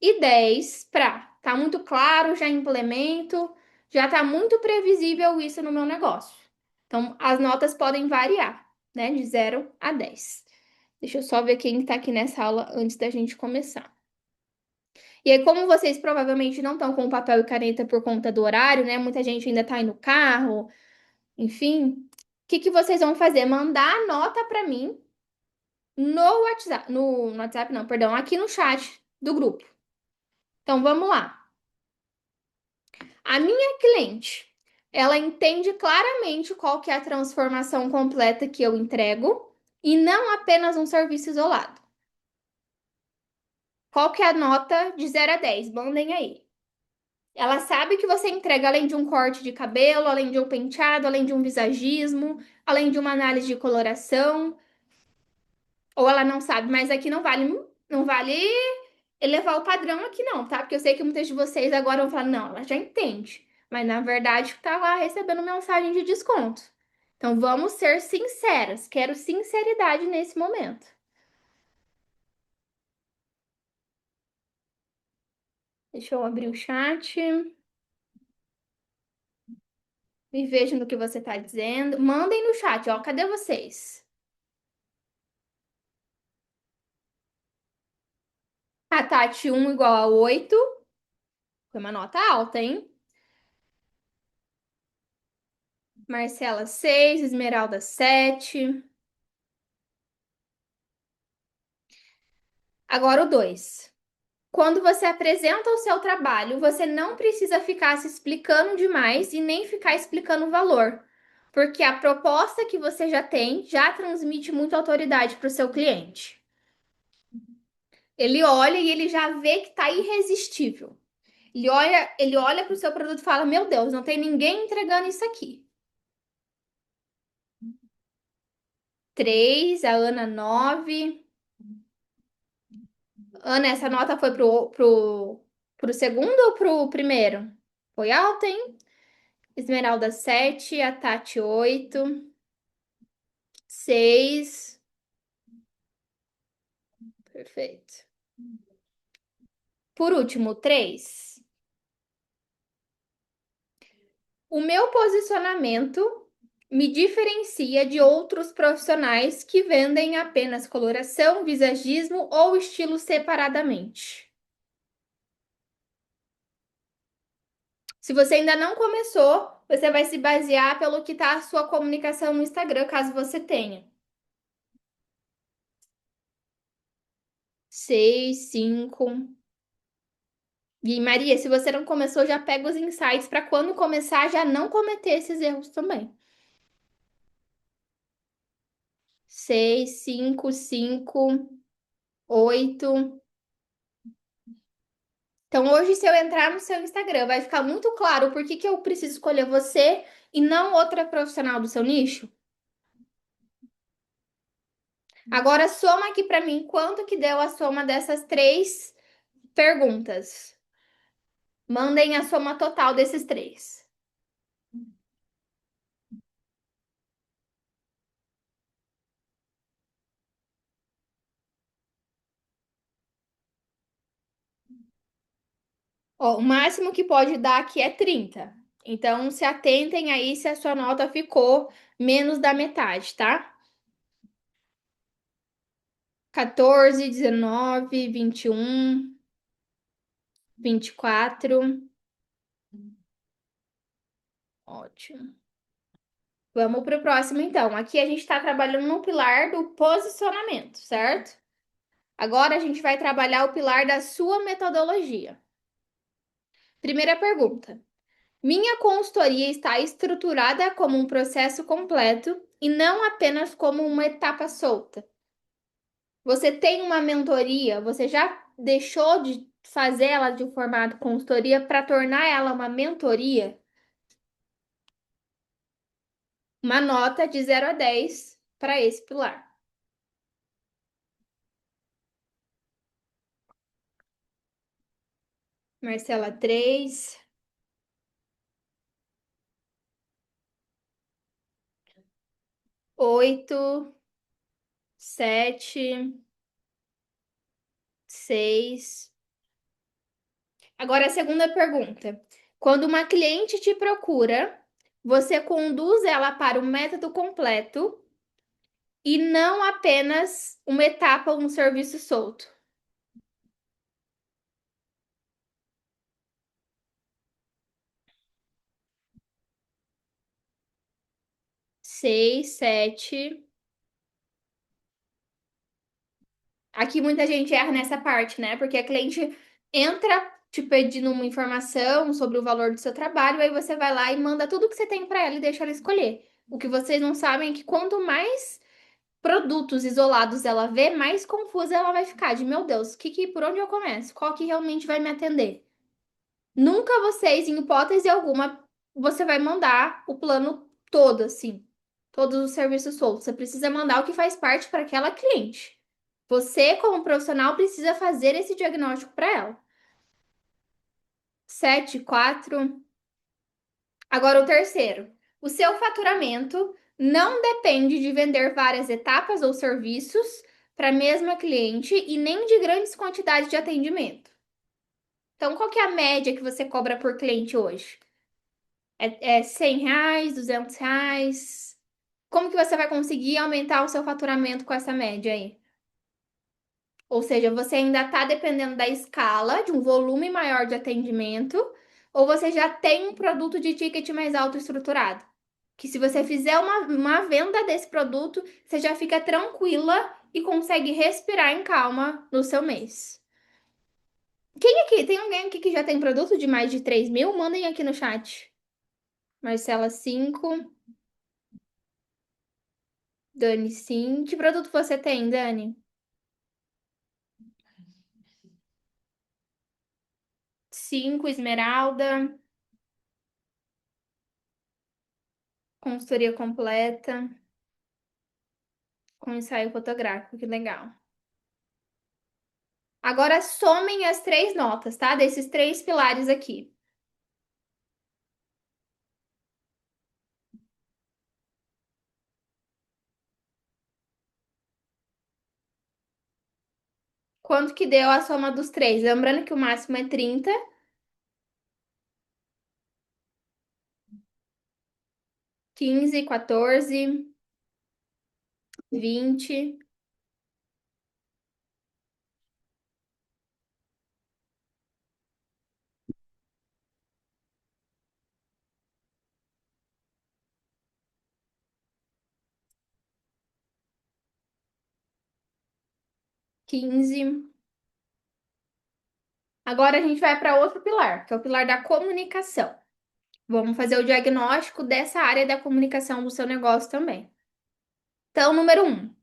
e 10 para tá muito claro, já implemento, já tá muito previsível isso no meu negócio. Então, as notas podem variar, né, de 0 a 10. Deixa eu só ver quem tá aqui nessa aula antes da gente começar. E aí, como vocês provavelmente não estão com papel e caneta por conta do horário, né? Muita gente ainda tá aí no carro, enfim. O que que vocês vão fazer? Mandar a nota para mim no WhatsApp, no WhatsApp não, perdão, aqui no chat do grupo. Então, vamos lá. A minha cliente, ela entende claramente qual que é a transformação completa que eu entrego e não apenas um serviço isolado. Qual que é a nota de 0 a 10? Mandem aí. Ela sabe que você entrega além de um corte de cabelo, além de um penteado, além de um visagismo, além de uma análise de coloração, ou ela não sabe, mas aqui não vale elevar o padrão aqui não, tá? Porque eu sei que muitas de vocês agora vão falar, não, ela já entende. Mas na verdade tá lá recebendo mensagem de desconto. Então vamos ser sinceras. Quero sinceridade nesse momento. Deixa eu abrir o chat. Me veja no que você tá dizendo. Mandem no chat, ó. Cadê vocês? A Tati 1 igual a 8. Foi uma nota alta, hein? Marcela 6, Esmeralda 7. Agora o 2. Quando você apresenta o seu trabalho, você não precisa ficar se explicando demais e nem ficar explicando o valor, porque a proposta que você já tem já transmite muita autoridade para o seu cliente. Ele olha e ele já vê que está irresistível. Ele olha para o seu produto e fala: Meu Deus, não tem ninguém entregando isso aqui. 3, a Ana 9. Ana, essa nota foi pro segundo ou pro primeiro? Foi alta, hein? Esmeralda 7, a Tati 8, 6. Perfeito. Por último, 3. O meu posicionamento me diferencia de outros profissionais que vendem apenas coloração, visagismo ou estilo separadamente. Se você ainda não começou, você vai se basear pelo que está a sua comunicação no Instagram, caso você tenha. 6, 5. E Maria, se você não começou, já pega os insights para quando começar já não cometer esses erros também. 6, 5, 5, 8. Então, hoje, se eu entrar no seu Instagram, vai ficar muito claro por que que eu preciso escolher você e não outra profissional do seu nicho. Agora, soma aqui para mim quanto que deu a soma dessas 3 perguntas. Mandem a soma total desses 3. Ó, o máximo que pode dar aqui é 30. Então, se atentem aí se a sua nota ficou menos da metade, tá? 14, 19, 21, 24. Ótimo. Vamos para o próximo, então. Aqui a gente está trabalhando no pilar do posicionamento, certo? Agora a gente vai trabalhar o pilar da sua metodologia. Primeira pergunta. Minha consultoria está estruturada como um processo completo e não apenas como uma etapa solta. Você tem uma mentoria, você já deixou de fazer ela de formato consultoria para tornar ela uma mentoria? Uma nota de 0 a 10 para esse pilar. Marcela 3, 8, 7, 6. Agora a segunda pergunta. Quando uma cliente te procura, você conduz ela para o método completo e não apenas uma etapa ou um serviço solto. 6, 7. Aqui muita gente erra nessa parte, né? Porque a cliente entra te pedindo uma informação sobre o valor do seu trabalho, aí você vai lá e manda tudo que você tem para ela e deixa ela escolher. O que vocês não sabem é que quanto mais produtos isolados ela vê, mais confusa ela vai ficar. De meu Deus, por onde eu começo? Qual que realmente vai me atender? Nunca vocês, em hipótese alguma, você vai mandar o plano todo, assim, todos os serviços soltos. Você precisa mandar o que faz parte para aquela cliente. Você, como profissional, precisa fazer esse diagnóstico para ela. 7, 4. Agora o terceiro. O seu faturamento não depende de vender várias etapas ou serviços para a mesma cliente e nem de grandes quantidades de atendimento. Então, qual que é a média que você cobra por cliente hoje? É R$ 100, R$ 200? Como que você vai conseguir aumentar o seu faturamento com essa média aí? Ou seja, você ainda está dependendo da escala, de um volume maior de atendimento, ou você já tem um produto de ticket mais alto estruturado? Que se você fizer uma venda desse produto, você já fica tranquila e consegue respirar em calma no seu mês. Quem aqui? Tem alguém aqui que já tem produto de mais de 3.000? Mandem aqui no chat. Marcela 5, Dani sim. Que produto você tem, Dani? 5, Esmeralda, consultoria completa, com ensaio fotográfico, que legal. Agora somem as três notas, tá? Desses três pilares aqui. Quanto que deu a soma dos três? Lembrando que o máximo é 30, 15, 14, 20, 15. Agora a gente vai para outro pilar, que é o pilar da comunicação. Vamos fazer o diagnóstico dessa área da comunicação do seu negócio também. Então, número um.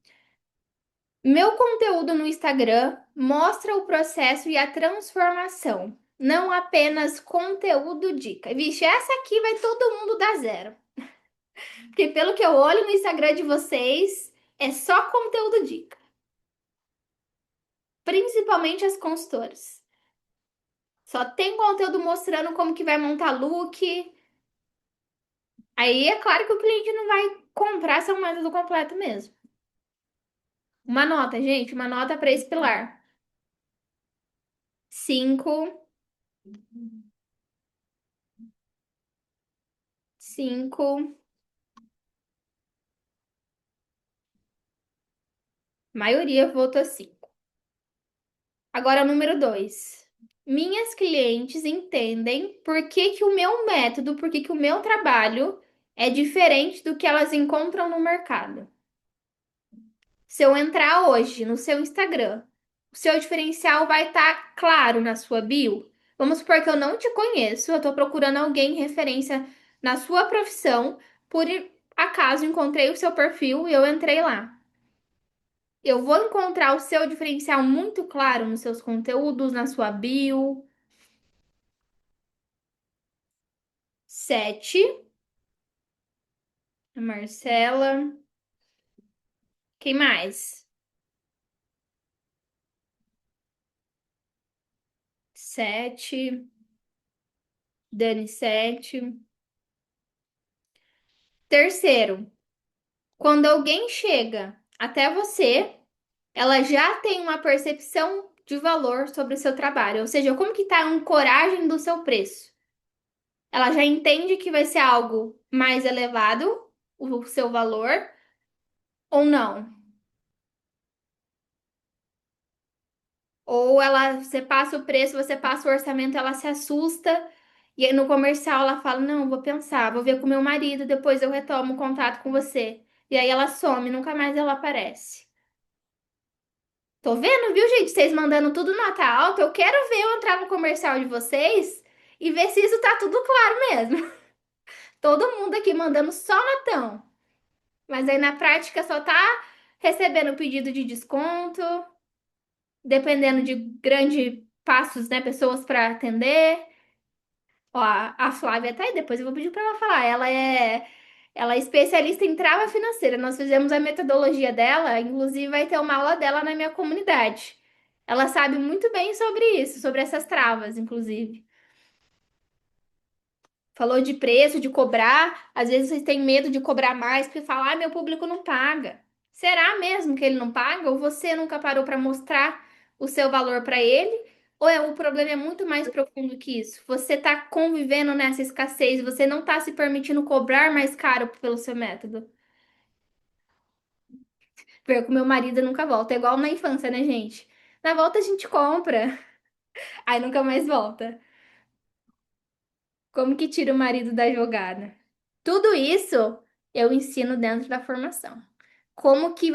Meu conteúdo no Instagram mostra o processo e a transformação, não apenas conteúdo dica. Vixe, essa aqui vai todo mundo dar zero. Porque pelo que eu olho no Instagram de vocês, é só conteúdo dica. Principalmente as consultoras. Só tem conteúdo mostrando como que vai montar look. Aí é claro que o cliente não vai comprar seu método completo mesmo. Uma nota, gente, uma nota para esse pilar. 5, 5. Maioria votou 5. Agora, número 2. Minhas clientes entendem por que o meu método, por que o meu trabalho é diferente do que elas encontram no mercado. Se eu entrar hoje no seu Instagram, o seu diferencial vai estar claro na sua bio. Vamos supor que eu não te conheço, eu estou procurando alguém referência na sua profissão, por acaso encontrei o seu perfil e eu entrei lá. Eu vou encontrar o seu diferencial muito claro nos seus conteúdos, na sua bio. 7, a Marcela. Quem mais? 7, Dani 7. Terceiro, quando alguém chega até você, ela já tem uma percepção de valor sobre o seu trabalho, ou seja, como que está a ancoragem do seu preço. Ela já entende que vai ser algo mais elevado, o seu valor, Ou não? Ou ela, você passa o preço, você passa o orçamento, ela se assusta. E aí no comercial ela fala: Não, vou pensar, vou ver com meu marido, depois eu retomo o contato com você. E aí ela some, nunca mais ela aparece. Tô vendo, viu, gente? Vocês mandando tudo nota alta. Eu quero ver eu entrar no comercial de vocês e ver se isso tá tudo claro mesmo. Todo mundo aqui mandando só notão. Mas aí na prática só tá recebendo pedido de desconto, dependendo de grandes passos, né? Pessoas para atender. Ó, a Flávia tá aí, depois eu vou pedir para ela falar. Ela é especialista em trava financeira. Nós fizemos a metodologia dela, inclusive vai ter uma aula dela na minha comunidade. Ela sabe muito bem sobre isso, sobre essas travas, inclusive. Falou de preço, de cobrar. Às vezes vocês têm medo de cobrar mais, porque falar, ah, meu público não paga. Será mesmo que ele não paga? Ou você nunca parou para mostrar o seu valor para ele? Ou o problema é muito mais profundo que isso? Você está convivendo nessa escassez, e você não está se permitindo cobrar mais caro pelo seu método. Porque o meu marido nunca volta. É igual na infância, né, gente? Na volta a gente compra, aí nunca mais volta. Como que tira o marido da jogada? Tudo isso eu ensino dentro da formação. Como que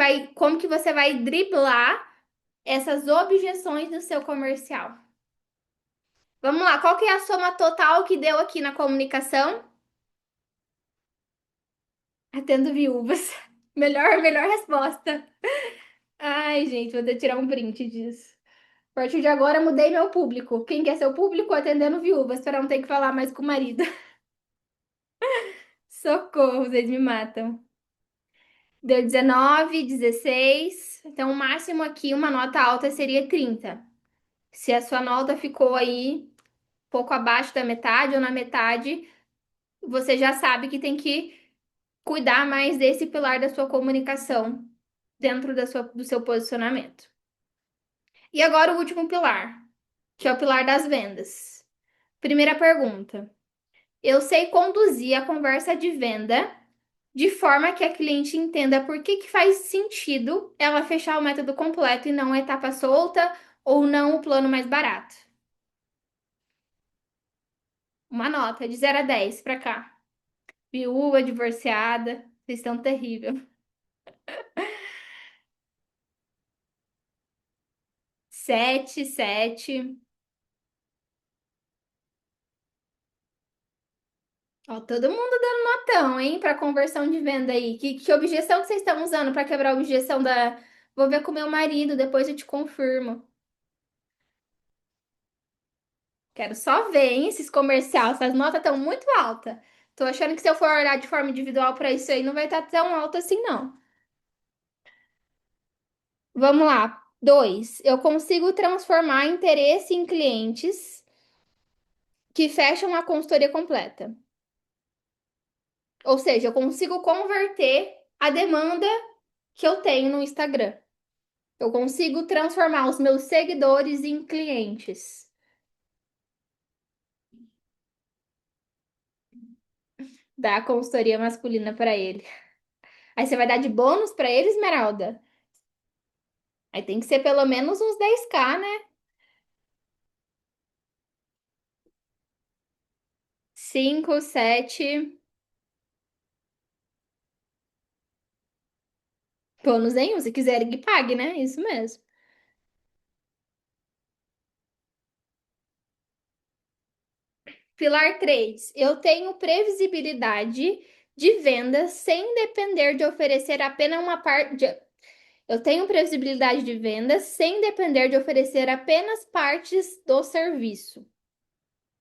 você vai driblar essas objeções no seu comercial? Vamos lá, qual que é a soma total que deu aqui na comunicação? Atendo viúvas. Melhor resposta. Ai, gente, vou ter que tirar um print disso. A partir de agora, mudei meu público. Quem quer ser o público? Atendendo viúvas, para não ter que falar mais com o marido. Socorro, vocês me matam. Deu 19, 16. Então, o máximo aqui, uma nota alta seria 30. Se a sua nota ficou aí pouco abaixo da metade ou na metade, você já sabe que tem que cuidar mais desse pilar da sua comunicação dentro do seu posicionamento. E agora o último pilar, que é o pilar das vendas. Primeira pergunta. Eu sei conduzir a conversa de venda de forma que a cliente entenda por que faz sentido ela fechar o método completo e não a etapa solta ou não o plano mais barato. Uma nota de 0 a 10 para cá. Viúva, divorciada, vocês estão terrível. 7, 7. Ó, todo mundo dando notão, hein, para conversão de venda aí. Que objeção que vocês estão usando para quebrar a objeção da. Vou ver com meu marido, depois eu te confirmo. Quero só ver, hein, esses comerciais. Essas notas estão muito altas. Tô achando que se eu for olhar de forma individual para isso aí, não vai estar tão alto assim, não. Vamos lá. 2. Eu consigo transformar interesse em clientes que fecham a consultoria completa. Ou seja, eu consigo converter a demanda que eu tenho no Instagram. Eu consigo transformar os meus seguidores em clientes. Dar a consultoria masculina para ele. Aí você vai dar de bônus para ele, Esmeralda? Aí tem que ser pelo menos uns 10K, né? 5, 7. Bônus nenhum. Se quiser, que pague, né? Isso mesmo. Pilar 3. Eu tenho previsibilidade de vendas sem depender de oferecer apenas uma parte. Eu tenho previsibilidade de vendas sem depender de oferecer apenas partes do serviço.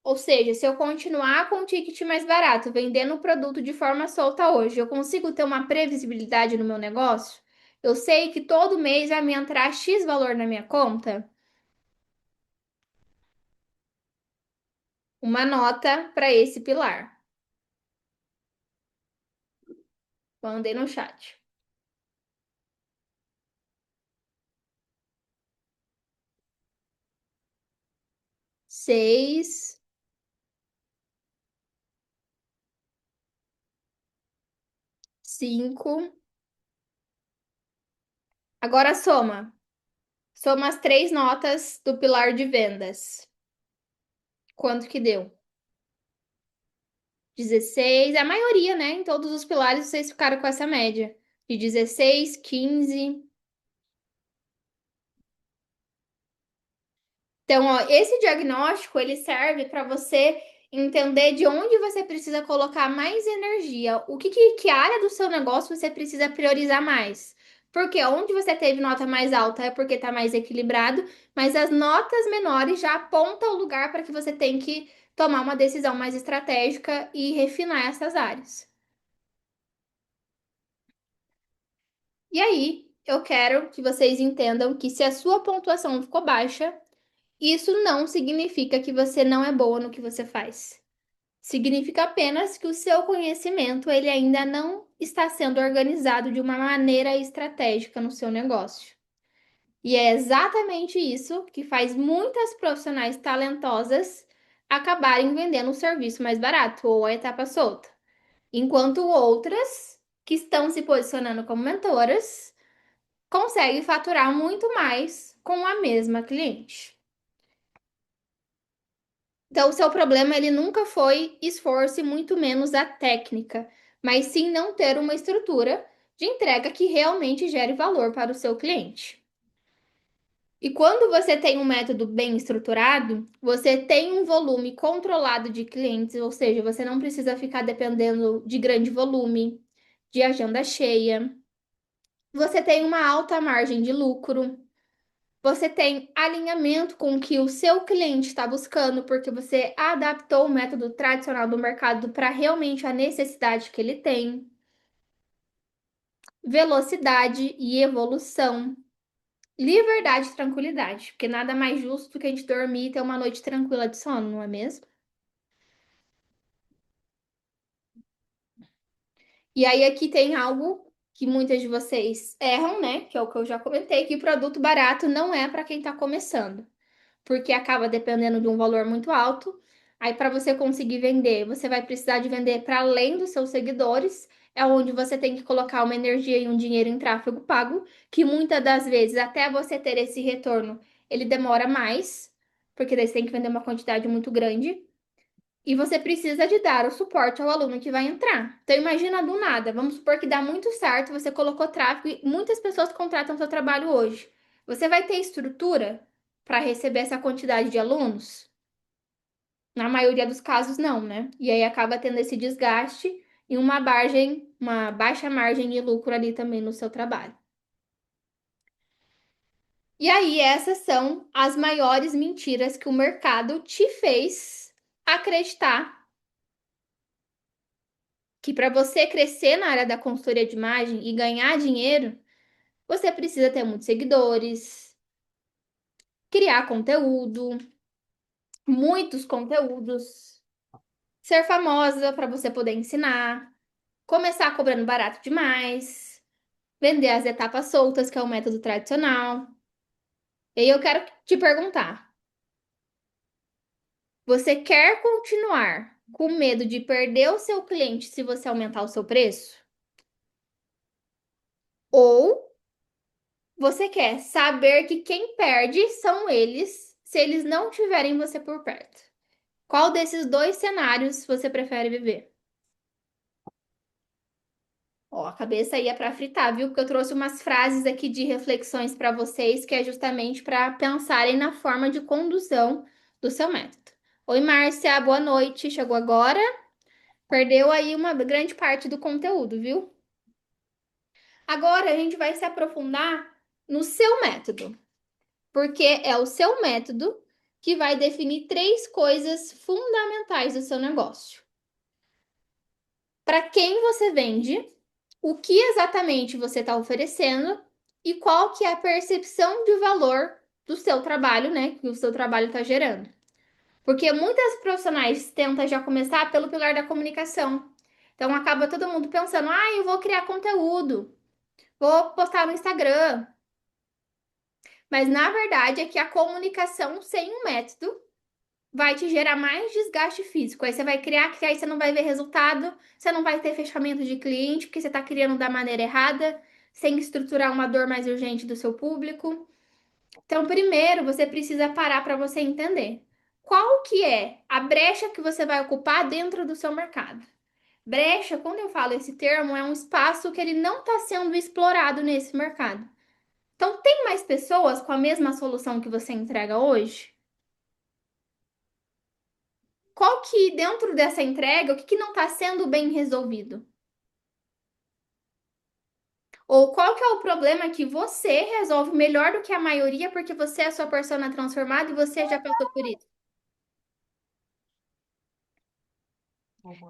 Ou seja, se eu continuar com o ticket mais barato, vendendo o produto de forma solta hoje, eu consigo ter uma previsibilidade no meu negócio? Eu sei que todo mês vai me entrar X valor na minha conta? Uma nota para esse pilar. Mandei no chat. 6, 5, Agora soma. Soma as três notas do pilar de vendas. Quanto que deu? 16, a maioria, né? Em todos os pilares vocês ficaram com essa média. De 16, 15. Então, ó, esse diagnóstico ele serve para você entender de onde você precisa colocar mais energia, que área do seu negócio você precisa priorizar mais. Porque onde você teve nota mais alta é porque está mais equilibrado, mas as notas menores já apontam o lugar para que você tem que tomar uma decisão mais estratégica e refinar essas áreas. E aí, eu quero que vocês entendam que se a sua pontuação ficou baixa, isso não significa que você não é boa no que você faz. Significa apenas que o seu conhecimento ele ainda não está sendo organizado de uma maneira estratégica no seu negócio. E é exatamente isso que faz muitas profissionais talentosas acabarem vendendo o serviço mais barato ou a etapa solta, enquanto outras que estão se posicionando como mentoras conseguem faturar muito mais com a mesma cliente. Então, o seu problema ele nunca foi esforço e muito menos a técnica, mas sim não ter uma estrutura de entrega que realmente gere valor para o seu cliente. E quando você tem um método bem estruturado, você tem um volume controlado de clientes, ou seja, você não precisa ficar dependendo de grande volume, de agenda cheia. Você tem uma alta margem de lucro. Você tem alinhamento com o que o seu cliente está buscando, porque você adaptou o método tradicional do mercado para realmente a necessidade que ele tem. Velocidade e evolução. Liberdade e tranquilidade, porque nada mais justo do que a gente dormir e ter uma noite tranquila de sono, não é mesmo? E aí aqui tem algo que muitas de vocês erram, né? Que é o que eu já comentei, que produto barato não é para quem está começando. Porque acaba dependendo de um valor muito alto. Aí, para você conseguir vender, você vai precisar de vender para além dos seus seguidores, é onde você tem que colocar uma energia e um dinheiro em tráfego pago, que muitas das vezes, até você ter esse retorno, ele demora mais, porque daí você tem que vender uma quantidade muito grande. E você precisa de dar o suporte ao aluno que vai entrar. Então, imagina do nada, vamos supor que dá muito certo, você colocou tráfego e muitas pessoas contratam seu trabalho hoje. Você vai ter estrutura para receber essa quantidade de alunos? Na maioria dos casos, não, né? E aí acaba tendo esse desgaste e uma baixa margem de lucro ali também no seu trabalho. E aí, essas são as maiores mentiras que o mercado te fez acreditar que para você crescer na área da consultoria de imagem e ganhar dinheiro, você precisa ter muitos seguidores, criar conteúdo, muitos conteúdos, ser famosa para você poder ensinar, começar cobrando barato demais, vender as etapas soltas, que é o método tradicional. E aí eu quero te perguntar: você quer continuar com medo de perder o seu cliente se você aumentar o seu preço? Ou você quer saber que quem perde são eles se eles não tiverem você por perto? Qual desses dois cenários você prefere viver? Ó, a cabeça ia para fritar, viu? Porque eu trouxe umas frases aqui de reflexões para vocês, que é justamente para pensarem na forma de condução do seu método. Oi, Márcia, boa noite. Chegou agora? Perdeu aí uma grande parte do conteúdo, viu? Agora a gente vai se aprofundar no seu método, porque é o seu método que vai definir três coisas fundamentais do seu negócio. Para quem você vende, o que exatamente você está oferecendo e qual que é a percepção de valor do seu trabalho, né? Que o seu trabalho está gerando. Porque muitas profissionais tentam já começar pelo pilar da comunicação. Então acaba todo mundo pensando, eu vou criar conteúdo, vou postar no Instagram. Mas na verdade é que a comunicação sem um método vai te gerar mais desgaste físico. Aí você vai criar, que aí você não vai ver resultado, você não vai ter fechamento de cliente, porque você está criando da maneira errada, sem estruturar uma dor mais urgente do seu público. Então, primeiro, você precisa parar para você entender qual que é a brecha que você vai ocupar dentro do seu mercado. Brecha, quando eu falo esse termo, é um espaço que ele não está sendo explorado nesse mercado. Então, tem mais pessoas com a mesma solução que você entrega hoje? Qual que, dentro dessa entrega, o que que não está sendo bem resolvido? Ou qual que é o problema que você resolve melhor do que a maioria porque você é a sua persona transformada e você já passou por isso?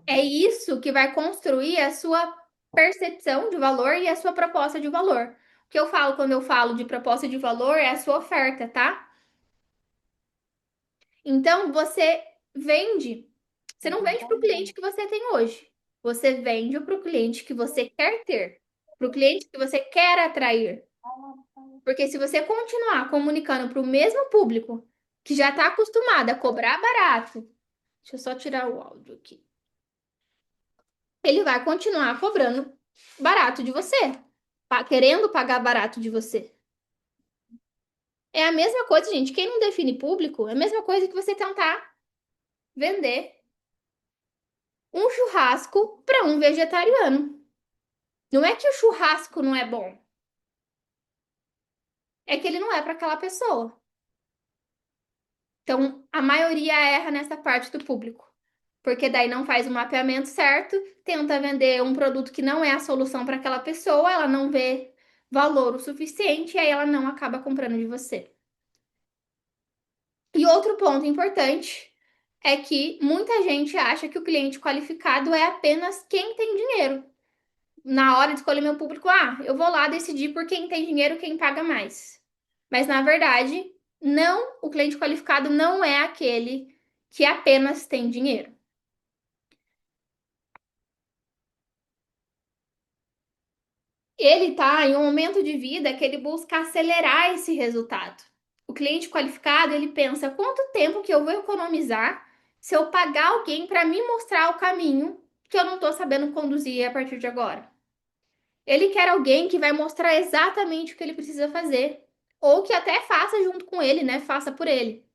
É isso que vai construir a sua percepção de valor e a sua proposta de valor. O que eu falo quando eu falo de proposta de valor é a sua oferta, tá? Então, vende, você não vende para o cliente que você tem hoje. Você vende para o cliente que você quer ter, para o cliente que você quer atrair. Porque se você continuar comunicando para o mesmo público que já está acostumado a cobrar barato, deixa eu só tirar o áudio aqui. Ele vai continuar cobrando barato de você, querendo pagar barato de você. É a mesma coisa, gente. Quem não define público é a mesma coisa que você tentar vender um churrasco para um vegetariano. Não é que o churrasco não é bom, é que ele não é para aquela pessoa. Então, a maioria erra nessa parte do público, porque daí não faz o mapeamento certo, tenta vender um produto que não é a solução para aquela pessoa, ela não vê valor o suficiente e aí ela não acaba comprando de você. E outro ponto importante é que muita gente acha que o cliente qualificado é apenas quem tem dinheiro. Na hora de escolher meu público, eu vou lá decidir por quem tem dinheiro, quem paga mais. Mas na verdade, não, o cliente qualificado não é aquele que apenas tem dinheiro. Ele está em um momento de vida que ele busca acelerar esse resultado. O cliente qualificado, ele pensa quanto tempo que eu vou economizar se eu pagar alguém para me mostrar o caminho que eu não estou sabendo conduzir a partir de agora. Ele quer alguém que vai mostrar exatamente o que ele precisa fazer, ou que até faça junto com ele, né? Faça por ele.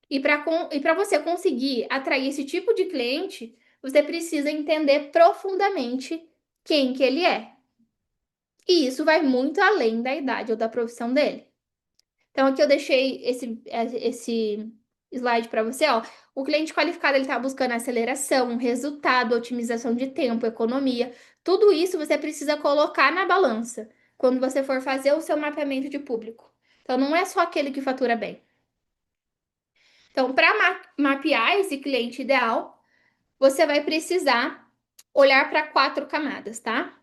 E para você conseguir atrair esse tipo de cliente, você precisa entender profundamente quem que ele é. E isso vai muito além da idade ou da profissão dele. Então, aqui eu deixei esse slide para você, ó. O cliente qualificado ele está buscando aceleração, resultado, otimização de tempo, economia. Tudo isso você precisa colocar na balança quando você for fazer o seu mapeamento de público. Então, não é só aquele que fatura bem. Então, para mapear esse cliente ideal, você vai precisar olhar para 4 camadas, tá?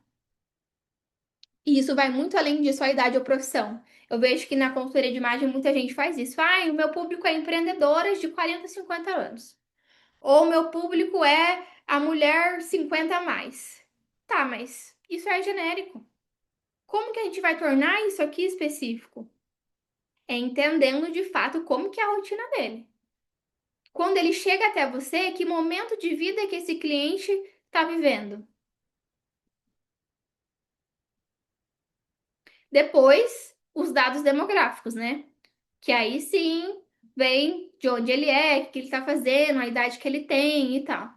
E isso vai muito além de sua idade ou profissão. Eu vejo que na consultoria de imagem muita gente faz isso. O meu público é empreendedoras de 40, 50 anos. Ou o meu público é a mulher 50 a mais. Tá, mas isso é genérico. Como que a gente vai tornar isso aqui específico? É entendendo de fato como que é a rotina dele. Quando ele chega até você, que momento de vida que esse cliente está vivendo? Depois, os dados demográficos, né? Que aí sim vem de onde ele é, o que ele está fazendo, a idade que ele tem e tal.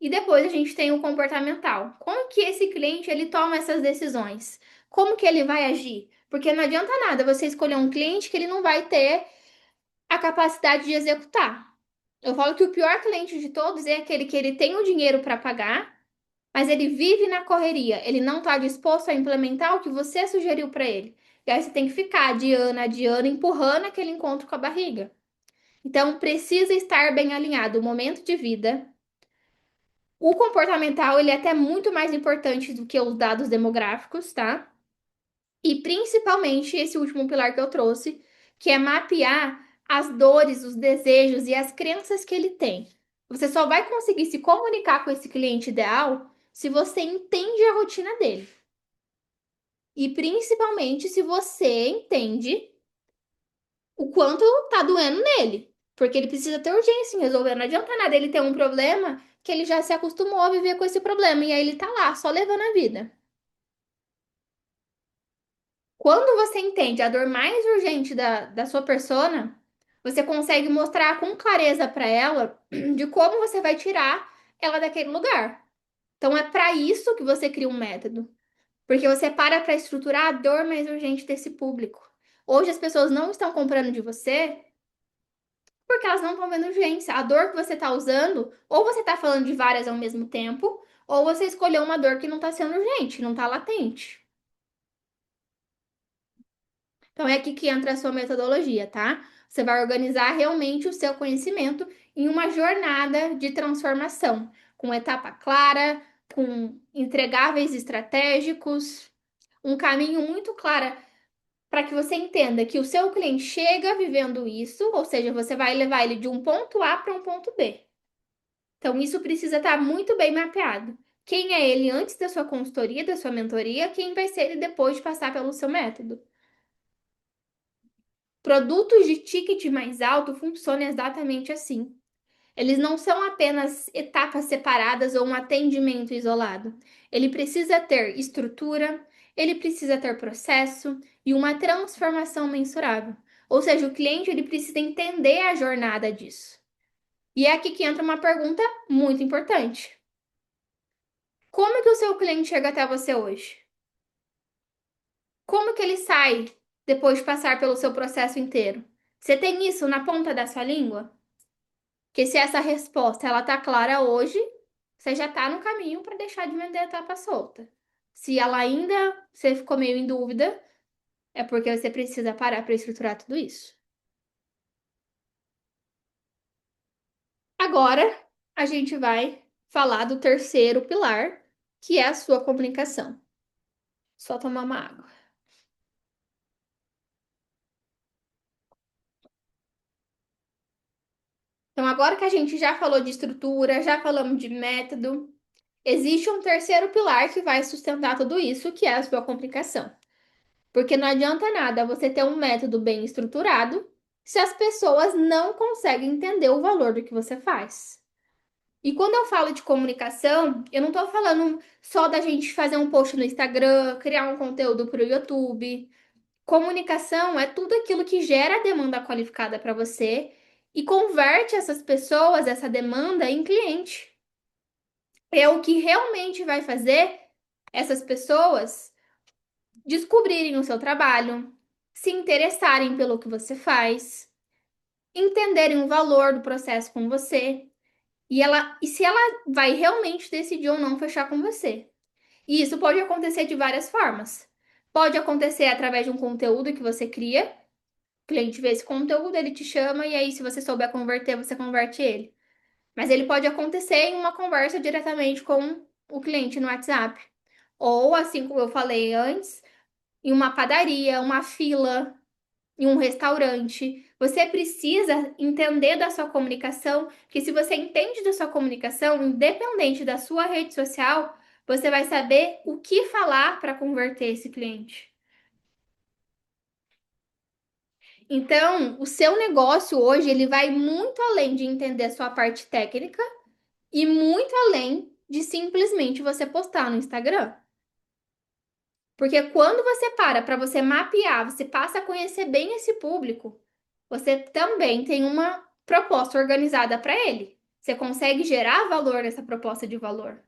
E depois a gente tem o comportamental. Como que esse cliente ele toma essas decisões? Como que ele vai agir? Porque não adianta nada você escolher um cliente que ele não vai ter a capacidade de executar. Eu falo que o pior cliente de todos é aquele que ele tem o dinheiro para pagar, mas ele vive na correria. Ele não está disposto a implementar o que você sugeriu para ele. E aí você tem que ficar adiando, empurrando aquele encontro com a barriga. Então, precisa estar bem alinhado o momento de vida. O comportamental, ele é até muito mais importante do que os dados demográficos, tá? E principalmente esse último pilar que eu trouxe, que é mapear as dores, os desejos e as crenças que ele tem. Você só vai conseguir se comunicar com esse cliente ideal se você entende a rotina dele. E principalmente se você entende o quanto tá doendo nele. Porque ele precisa ter urgência em resolver. Não adianta nada ele ter um problema que ele já se acostumou a viver com esse problema. E aí ele tá lá, só levando a vida. Quando você entende a dor mais urgente da sua persona, você consegue mostrar com clareza para ela de como você vai tirar ela daquele lugar. Então é para isso que você cria um método, porque você para estruturar a dor mais urgente desse público. Hoje as pessoas não estão comprando de você porque elas não estão vendo urgência. A dor que você está usando, ou você está falando de várias ao mesmo tempo, ou você escolheu uma dor que não está sendo urgente, não está latente. Então é aqui que entra a sua metodologia, tá? Você vai organizar realmente o seu conhecimento em uma jornada de transformação, com etapa clara, com entregáveis estratégicos, um caminho muito claro para que você entenda que o seu cliente chega vivendo isso, ou seja, você vai levar ele de um ponto A para um ponto B. Então, isso precisa estar muito bem mapeado. Quem é ele antes da sua consultoria, da sua mentoria, quem vai ser ele depois de passar pelo seu método. Produtos de ticket mais alto funcionam exatamente assim. Eles não são apenas etapas separadas ou um atendimento isolado. Ele precisa ter estrutura, ele precisa ter processo e uma transformação mensurável. Ou seja, o cliente ele precisa entender a jornada disso. E é aqui que entra uma pergunta muito importante. Como que o seu cliente chega até você hoje? Como que ele sai depois de passar pelo seu processo inteiro? Você tem isso na ponta da sua língua? Que se essa resposta ela tá clara hoje, você já tá no caminho para deixar de vender a etapa solta. Se ela ainda você ficou meio em dúvida, é porque você precisa parar para estruturar tudo isso. Agora, a gente vai falar do terceiro pilar, que é a sua comunicação. Só tomar uma água. Então, agora que a gente já falou de estrutura, já falamos de método, existe um terceiro pilar que vai sustentar tudo isso, que é a sua comunicação. Porque não adianta nada você ter um método bem estruturado se as pessoas não conseguem entender o valor do que você faz. E quando eu falo de comunicação, eu não estou falando só da gente fazer um post no Instagram, criar um conteúdo para o YouTube. Comunicação é tudo aquilo que gera demanda qualificada para você e converte essas pessoas, essa demanda, em cliente. É o que realmente vai fazer essas pessoas descobrirem o seu trabalho, se interessarem pelo que você faz, entenderem o valor do processo com você e se ela vai realmente decidir ou não fechar com você. E isso pode acontecer de várias formas. Pode acontecer através de um conteúdo que você cria, o cliente vê esse conteúdo, ele te chama e aí se você souber converter, você converte ele. Mas ele pode acontecer em uma conversa diretamente com o cliente no WhatsApp. Ou, assim como eu falei antes, em uma padaria, uma fila, em um restaurante. Você precisa entender da sua comunicação, que se você entende da sua comunicação, independente da sua rede social, você vai saber o que falar para converter esse cliente. Então, o seu negócio hoje, ele vai muito além de entender a sua parte técnica e muito além de simplesmente você postar no Instagram. Porque quando você para você mapear, você passa a conhecer bem esse público, você também tem uma proposta organizada para ele. Você consegue gerar valor nessa proposta de valor.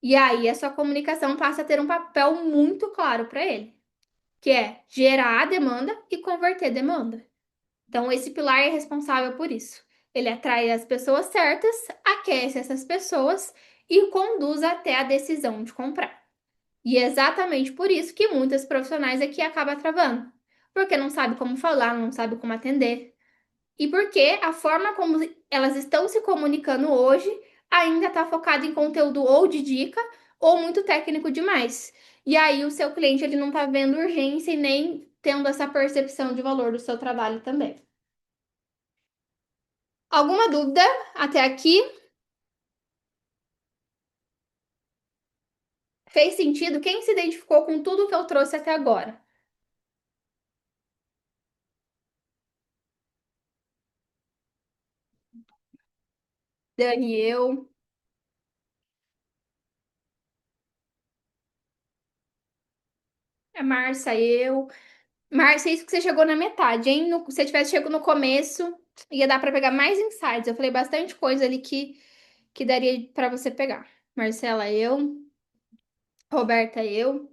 E aí a sua comunicação passa a ter um papel muito claro para ele, que é gerar a demanda e converter demanda. Então esse pilar é responsável por isso. Ele atrai as pessoas certas, aquece essas pessoas e conduz até a decisão de comprar. E é exatamente por isso que muitas profissionais aqui acabam travando. Porque não sabe como falar, não sabe como atender. E porque a forma como elas estão se comunicando hoje ainda está focada em conteúdo ou de dica ou muito técnico demais. E aí o seu cliente ele não está vendo urgência e nem tendo essa percepção de valor do seu trabalho também. Alguma dúvida até aqui? Fez sentido? Quem se identificou com tudo que eu trouxe até agora? Daniel. É Márcia, eu. Márcia, isso que você chegou na metade, hein? Se você tivesse chegado no começo, ia dar para pegar mais insights. Eu falei bastante coisa ali que daria para você pegar. Marcela, eu. Roberta, eu.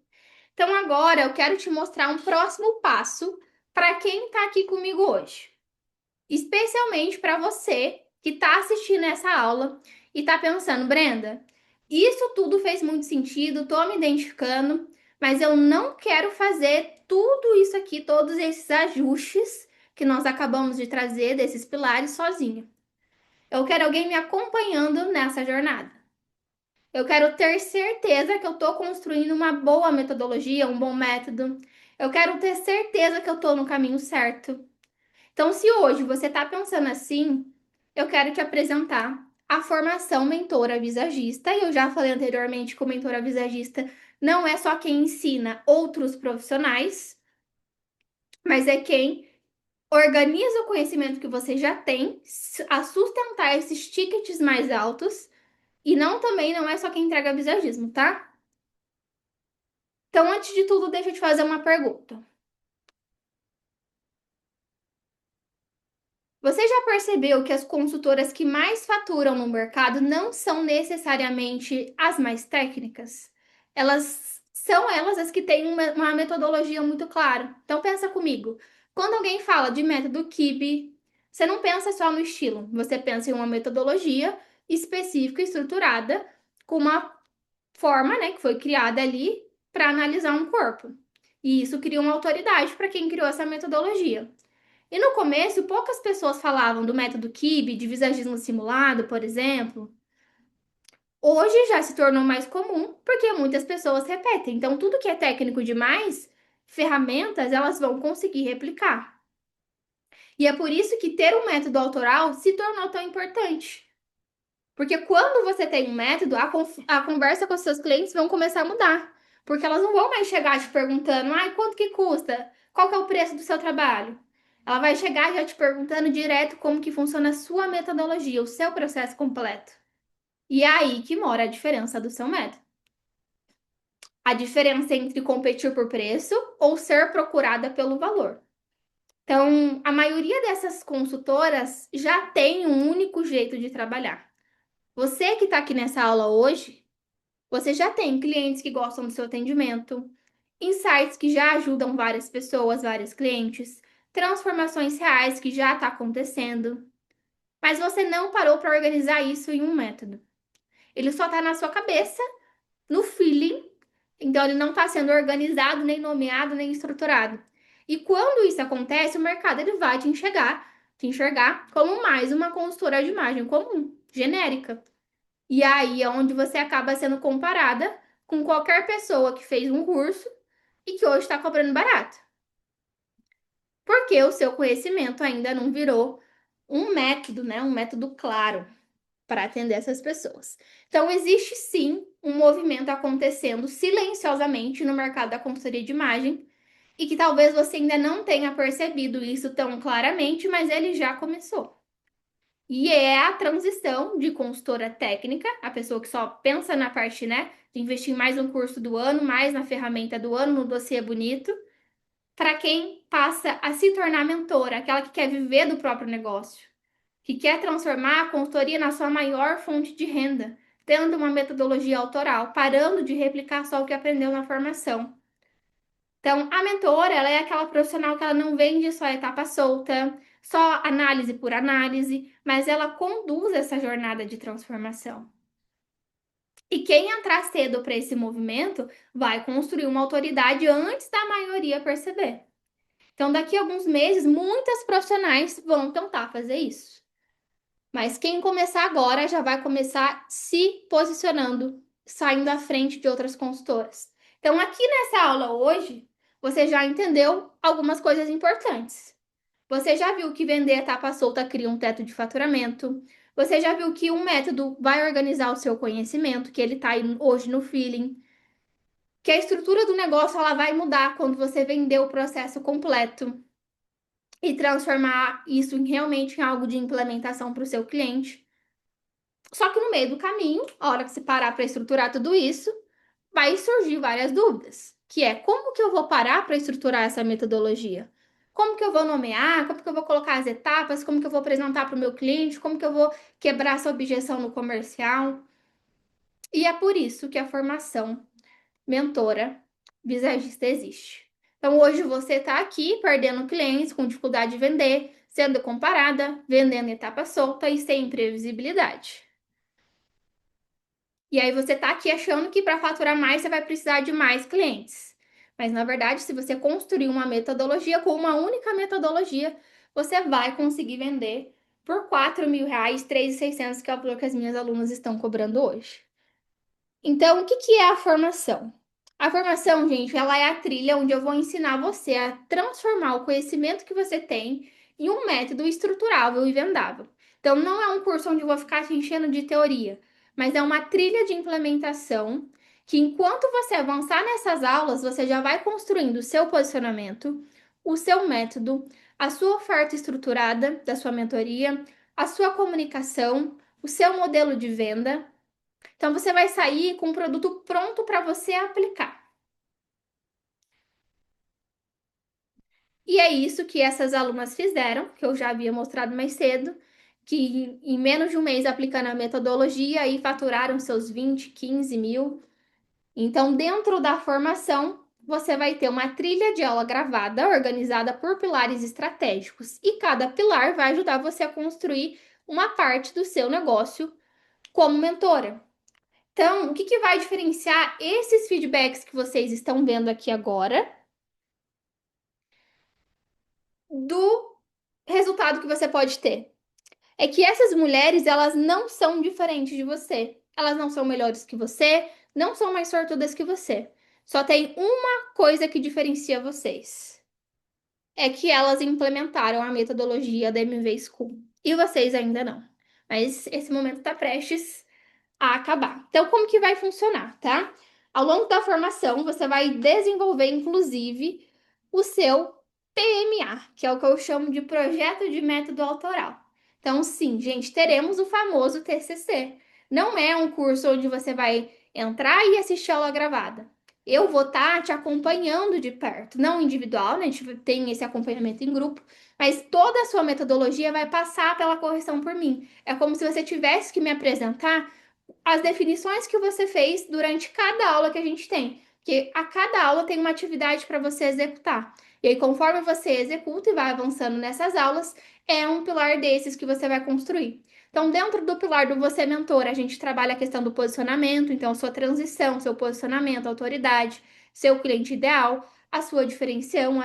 Então agora eu quero te mostrar um próximo passo para quem está aqui comigo hoje. Especialmente para você que está assistindo essa aula e está pensando, Brenda, isso tudo fez muito sentido, estou me identificando, mas eu não quero fazer tudo isso aqui, todos esses ajustes que nós acabamos de trazer desses pilares sozinha. Eu quero alguém me acompanhando nessa jornada. Eu quero ter certeza que eu estou construindo uma boa metodologia, um bom método. Eu quero ter certeza que eu estou no caminho certo. Então, se hoje você está pensando assim, eu quero te apresentar a formação mentora visagista. E eu já falei anteriormente que o mentora visagista não é só quem ensina outros profissionais, mas é quem organiza o conhecimento que você já tem a sustentar esses tickets mais altos. E não também não é só quem entrega visagismo, tá? Então, antes de tudo, deixa eu te fazer uma pergunta. Você já percebeu que as consultoras que mais faturam no mercado não são necessariamente as mais técnicas? Elas são elas as que têm uma metodologia muito clara. Então pensa comigo. Quando alguém fala de método KIB, você não pensa só no estilo, você pensa em uma metodologia específica, estruturada, com uma forma, né, que foi criada ali para analisar um corpo. E isso cria uma autoridade para quem criou essa metodologia. E no começo, poucas pessoas falavam do método KIB, de visagismo simulado, por exemplo. Hoje já se tornou mais comum, porque muitas pessoas repetem. Então, tudo que é técnico demais, ferramentas, elas vão conseguir replicar. E é por isso que ter um método autoral se tornou tão importante. Porque quando você tem um método, a conversa com os seus clientes vão começar a mudar. Porque elas não vão mais chegar te perguntando, ai, quanto que custa? Qual que é o preço do seu trabalho? Ela vai chegar já te perguntando direto como que funciona a sua metodologia, o seu processo completo. E é aí que mora a diferença do seu método. A diferença entre competir por preço ou ser procurada pelo valor. Então, a maioria dessas consultoras já tem um único jeito de trabalhar. Você que está aqui nessa aula hoje, você já tem clientes que gostam do seu atendimento, insights que já ajudam várias pessoas, vários clientes, transformações reais que já está acontecendo. Mas você não parou para organizar isso em um método. Ele só está na sua cabeça, no feeling, então ele não está sendo organizado, nem nomeado, nem estruturado. E quando isso acontece, o mercado ele vai te enxergar como mais uma consultora de imagem comum, genérica. E aí é onde você acaba sendo comparada com qualquer pessoa que fez um curso e que hoje está cobrando barato. Porque o seu conhecimento ainda não virou um método, né? Um método claro para atender essas pessoas. Então, existe sim um movimento acontecendo silenciosamente no mercado da consultoria de imagem e que talvez você ainda não tenha percebido isso tão claramente, mas ele já começou. E é a transição de consultora técnica, a pessoa que só pensa na parte, né, de investir mais no curso do ano, mais na ferramenta do ano, no dossiê bonito, para quem passa a se tornar mentora, aquela que quer viver do próprio negócio, que quer transformar a consultoria na sua maior fonte de renda, tendo uma metodologia autoral, parando de replicar só o que aprendeu na formação. Então, a mentora, ela é aquela profissional que ela não vende só etapa solta, só análise por análise, mas ela conduz essa jornada de transformação. E quem entrar cedo para esse movimento vai construir uma autoridade antes da maioria perceber. Então, daqui a alguns meses, muitas profissionais vão tentar fazer isso. Mas quem começar agora já vai começar se posicionando, saindo à frente de outras consultoras. Então, aqui nessa aula hoje, você já entendeu algumas coisas importantes. Você já viu que vender etapa solta cria um teto de faturamento. Você já viu que um método vai organizar o seu conhecimento, que ele está hoje no feeling. Que a estrutura do negócio ela vai mudar quando você vender o processo completo e transformar isso realmente em algo de implementação para o seu cliente. Só que no meio do caminho, a hora que você parar para estruturar tudo isso, vai surgir várias dúvidas. que é como que eu vou parar para estruturar essa metodologia? Como que eu vou nomear? Como que eu vou colocar as etapas? Como que eu vou apresentar para o meu cliente? Como que eu vou quebrar essa objeção no comercial? E é por isso que a formação mentora visagista existe. Então, hoje você está aqui perdendo clientes com dificuldade de vender, sendo comparada, vendendo em etapa solta e sem previsibilidade. E aí você está aqui achando que para faturar mais você vai precisar de mais clientes. Mas na verdade, se você construir uma metodologia com uma única metodologia, você vai conseguir vender por R$ 4.000, 3.600, que é o valor que as minhas alunas estão cobrando hoje. Então, o que que é a formação? A formação, gente, ela é a trilha onde eu vou ensinar você a transformar o conhecimento que você tem em um método estruturável e vendável. Então, não é um curso onde eu vou ficar te enchendo de teoria, mas é uma trilha de implementação que, enquanto você avançar nessas aulas, você já vai construindo o seu posicionamento, o seu método, a sua oferta estruturada da sua mentoria, a sua comunicação, o seu modelo de venda. Então, você vai sair com um produto pronto para você aplicar. E é isso que essas alunas fizeram, que eu já havia mostrado mais cedo, que em menos de um mês aplicando a metodologia, aí faturaram seus 20, 15 mil. Então, dentro da formação, você vai ter uma trilha de aula gravada, organizada por pilares estratégicos. E cada pilar vai ajudar você a construir uma parte do seu negócio como mentora. Então, o que que vai diferenciar esses feedbacks que vocês estão vendo aqui agora do resultado que você pode ter? É que essas mulheres, elas não são diferentes de você. Elas não são melhores que você, não são mais sortudas que você. Só tem uma coisa que diferencia vocês. É que elas implementaram a metodologia da MV School. E vocês ainda não. Mas esse momento está prestes a acabar. Então, como que vai funcionar, tá? Ao longo da formação, você vai desenvolver, inclusive, o seu PMA, que é o que eu chamo de projeto de método autoral. Então, sim, gente, teremos o famoso TCC. Não é um curso onde você vai entrar e assistir a aula gravada. Eu vou estar te acompanhando de perto, não individual, né? A gente tem esse acompanhamento em grupo, mas toda a sua metodologia vai passar pela correção por mim. É como se você tivesse que me apresentar as definições que você fez durante cada aula que a gente tem. Porque a cada aula tem uma atividade para você executar. E aí, conforme você executa e vai avançando nessas aulas, é um pilar desses que você vai construir. Então, dentro do pilar do Você Mentor, a gente trabalha a questão do posicionamento, então, sua transição, seu posicionamento, autoridade, seu cliente ideal, a sua diferenciação,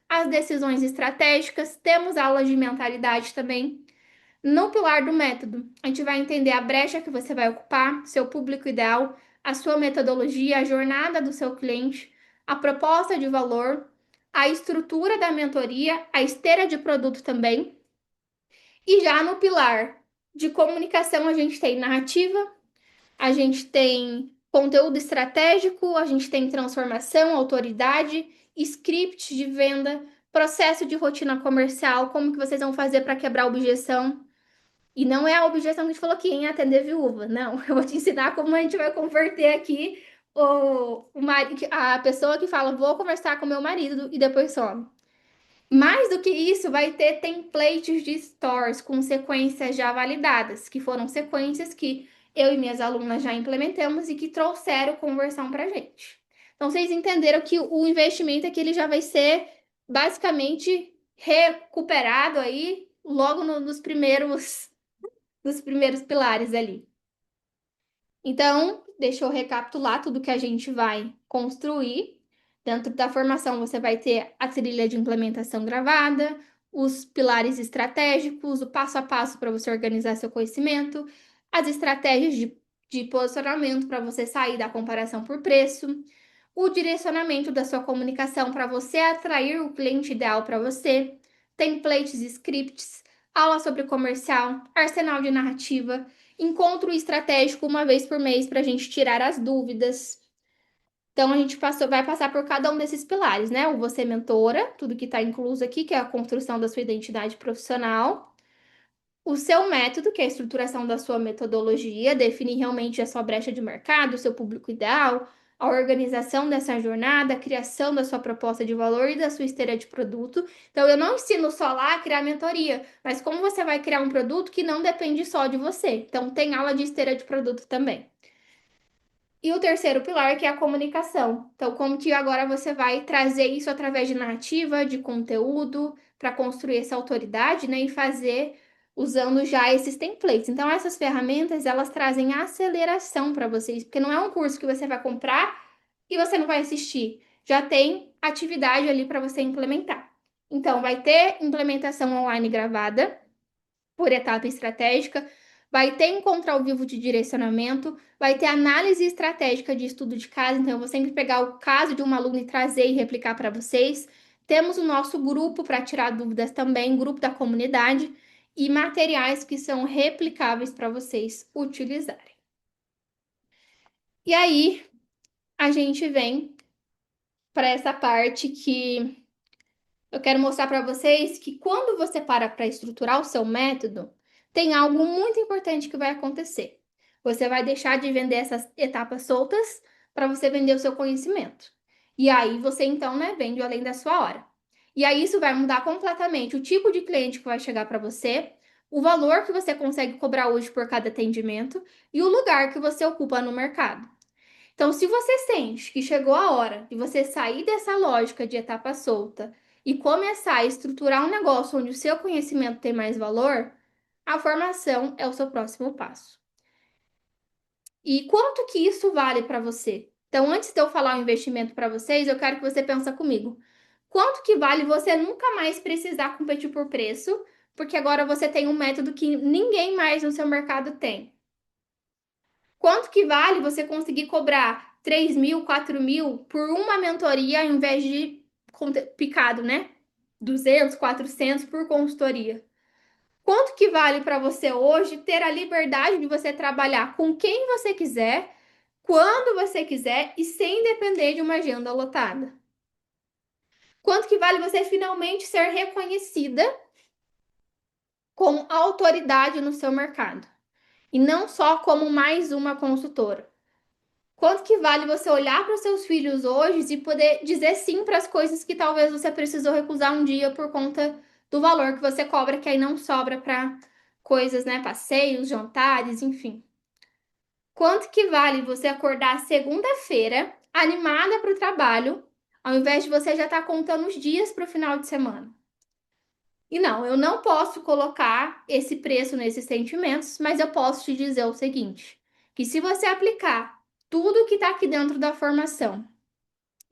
as decisões estratégicas. Temos aulas de mentalidade também. No pilar do método, a gente vai entender a brecha que você vai ocupar, seu público ideal, a sua metodologia, a jornada do seu cliente, a proposta de valor, a estrutura da mentoria, a esteira de produto também. E já no pilar de comunicação, a gente tem narrativa, a gente tem conteúdo estratégico, a gente tem transformação, autoridade, script de venda, processo de rotina comercial, como que vocês vão fazer para quebrar a objeção. E não é a objeção que a gente falou aqui em atender viúva. Não, eu vou te ensinar como a gente vai converter aqui a pessoa que fala, vou conversar com meu marido e depois some. Mais do que isso, vai ter templates de stores com sequências já validadas, que foram sequências que eu e minhas alunas já implementamos e que trouxeram conversão para gente. Então, vocês entenderam que o investimento aqui ele já vai ser basicamente recuperado aí logo nos primeiros pilares ali. Então, deixa eu recapitular tudo que a gente vai construir. Dentro da formação, você vai ter a trilha de implementação gravada, os pilares estratégicos, o passo a passo para você organizar seu conhecimento, as estratégias de posicionamento para você sair da comparação por preço, o direcionamento da sua comunicação para você atrair o cliente ideal para você, templates e scripts, aula sobre comercial, arsenal de narrativa, encontro estratégico uma vez por mês para a gente tirar as dúvidas. Então, a gente vai passar por cada um desses pilares, né? O Você Mentora, tudo que está incluso aqui, que é a construção da sua identidade profissional. O seu método, que é a estruturação da sua metodologia, definir realmente a sua brecha de mercado, o seu público ideal, a organização dessa jornada, a criação da sua proposta de valor e da sua esteira de produto. Então, eu não ensino só lá a criar mentoria, mas como você vai criar um produto que não depende só de você. Então, tem aula de esteira de produto também. E o terceiro pilar, que é a comunicação. Então, como que agora você vai trazer isso através de narrativa, de conteúdo, para construir essa autoridade, né? E fazer usando já esses templates. Então, essas ferramentas, elas trazem aceleração para vocês, porque não é um curso que você vai comprar e você não vai assistir. Já tem atividade ali para você implementar. Então, vai ter implementação online gravada por etapa estratégica, vai ter encontro ao vivo de direcionamento, vai ter análise estratégica de estudo de caso, então eu vou sempre pegar o caso de uma aluna e trazer e replicar para vocês. Temos o nosso grupo para tirar dúvidas também, grupo da comunidade e materiais que são replicáveis para vocês utilizarem. E aí, a gente vem para essa parte que eu quero mostrar para vocês que quando você para estruturar o seu método, tem algo muito importante que vai acontecer. Você vai deixar de vender essas etapas soltas para você vender o seu conhecimento. E aí você então, né, vende além da sua hora. E aí isso vai mudar completamente o tipo de cliente que vai chegar para você, o valor que você consegue cobrar hoje por cada atendimento e o lugar que você ocupa no mercado. Então, se você sente que chegou a hora de você sair dessa lógica de etapa solta e começar a estruturar um negócio onde o seu conhecimento tem mais valor, a formação é o seu próximo passo. E quanto que isso vale para você? Então, antes de eu falar o investimento para vocês, eu quero que você pense comigo. Quanto que vale você nunca mais precisar competir por preço, porque agora você tem um método que ninguém mais no seu mercado tem? Quanto que vale você conseguir cobrar 3 mil, 4 mil por uma mentoria ao invés de picado, né? 200, 400 por consultoria? Quanto que vale para você hoje ter a liberdade de você trabalhar com quem você quiser, quando você quiser e sem depender de uma agenda lotada? Quanto que vale você finalmente ser reconhecida como autoridade no seu mercado e não só como mais uma consultora? Quanto que vale você olhar para os seus filhos hoje e poder dizer sim para as coisas que talvez você precisou recusar um dia por conta do valor que você cobra, que aí não sobra para coisas, né? Passeios, jantares, enfim. Quanto que vale você acordar segunda-feira animada para o trabalho, ao invés de você já estar contando os dias para o final de semana? E não, eu não posso colocar esse preço nesses sentimentos, mas eu posso te dizer o seguinte: que se você aplicar tudo que está aqui dentro da formação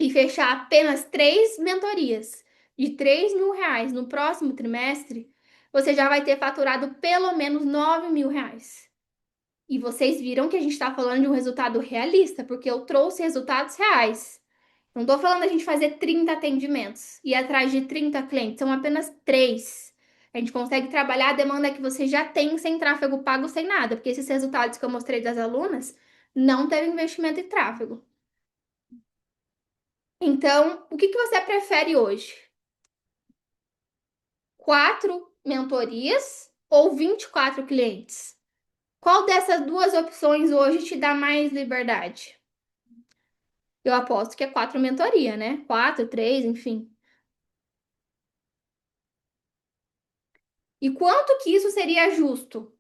e fechar apenas 3 mentorias de 3 mil reais no próximo trimestre, você já vai ter faturado pelo menos 9 mil reais. E vocês viram que a gente está falando de um resultado realista, porque eu trouxe resultados reais. Não estou falando a gente fazer 30 atendimentos e ir atrás de 30 clientes, são apenas 3. A gente consegue trabalhar a demanda que você já tem sem tráfego pago, sem nada, porque esses resultados que eu mostrei das alunas não teve investimento em tráfego. Então, o que que você prefere hoje? 4 mentorias ou 24 clientes? Qual dessas duas opções hoje te dá mais liberdade? Eu aposto que é 4 mentoria, né? 4, 3, enfim. E quanto que isso seria justo?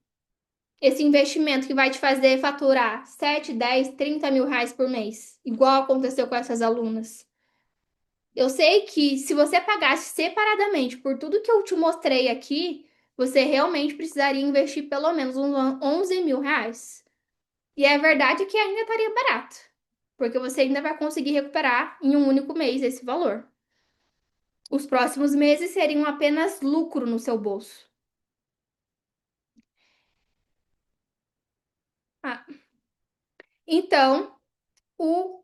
Esse investimento que vai te fazer faturar 7, 10, 30 mil reais por mês, igual aconteceu com essas alunas. Eu sei que se você pagasse separadamente por tudo que eu te mostrei aqui, você realmente precisaria investir pelo menos uns 11 mil reais. E é verdade que ainda estaria barato, porque você ainda vai conseguir recuperar em um único mês esse valor. Os próximos meses seriam apenas lucro no seu bolso. Ah, então, o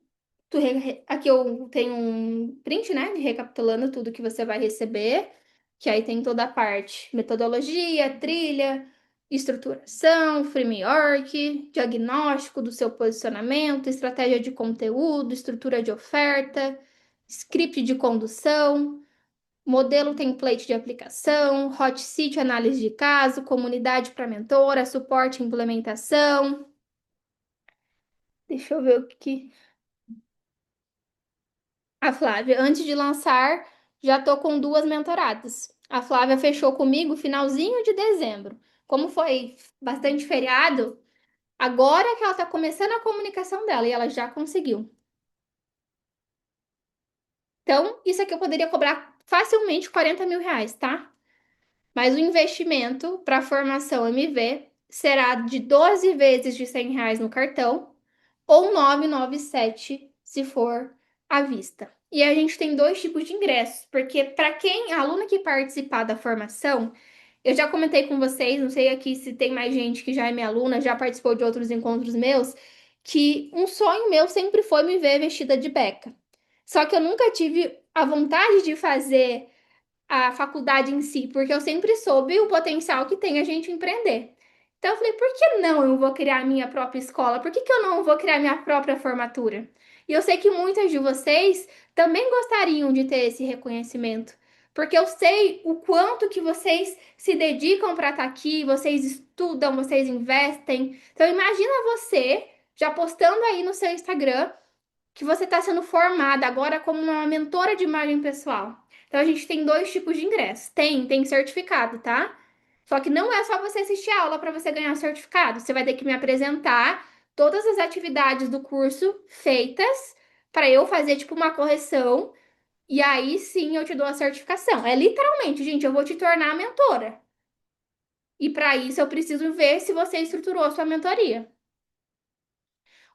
aqui eu tenho um print, né, de recapitulando tudo que você vai receber, que aí tem toda a parte metodologia, trilha, estruturação, framework, diagnóstico do seu posicionamento, estratégia de conteúdo, estrutura de oferta, script de condução, modelo template de aplicação, hot seat análise de caso, comunidade para mentora, suporte e implementação. Deixa eu ver o que. A Flávia, antes de lançar, já tô com duas mentoradas. A Flávia fechou comigo finalzinho de dezembro. Como foi bastante feriado, agora que ela tá começando a comunicação dela e ela já conseguiu. Então, isso aqui eu poderia cobrar facilmente R$ 40.000, tá? Mas o investimento para a formação MV será de 12 vezes de R$ 100 no cartão ou 997 se for à vista. E a gente tem dois tipos de ingressos, porque para quem, a aluna que participar da formação, eu já comentei com vocês, não sei aqui se tem mais gente que já é minha aluna, já participou de outros encontros meus, que um sonho meu sempre foi me ver vestida de beca. Só que eu nunca tive a vontade de fazer a faculdade em si, porque eu sempre soube o potencial que tem a gente empreender. Então eu falei, por que não eu vou criar a minha própria escola? Por que que eu não vou criar minha própria formatura? E eu sei que muitas de vocês também gostariam de ter esse reconhecimento, porque eu sei o quanto que vocês se dedicam para estar aqui, vocês estudam, vocês investem. Então imagina você já postando aí no seu Instagram que você está sendo formada agora como uma mentora de imagem pessoal. Então a gente tem dois tipos de ingresso. Tem certificado, tá? Só que não é só você assistir a aula para você ganhar o certificado. Você vai ter que me apresentar todas as atividades do curso feitas para eu fazer tipo uma correção e aí sim eu te dou a certificação. É literalmente, gente, eu vou te tornar a mentora. E para isso eu preciso ver se você estruturou a sua mentoria.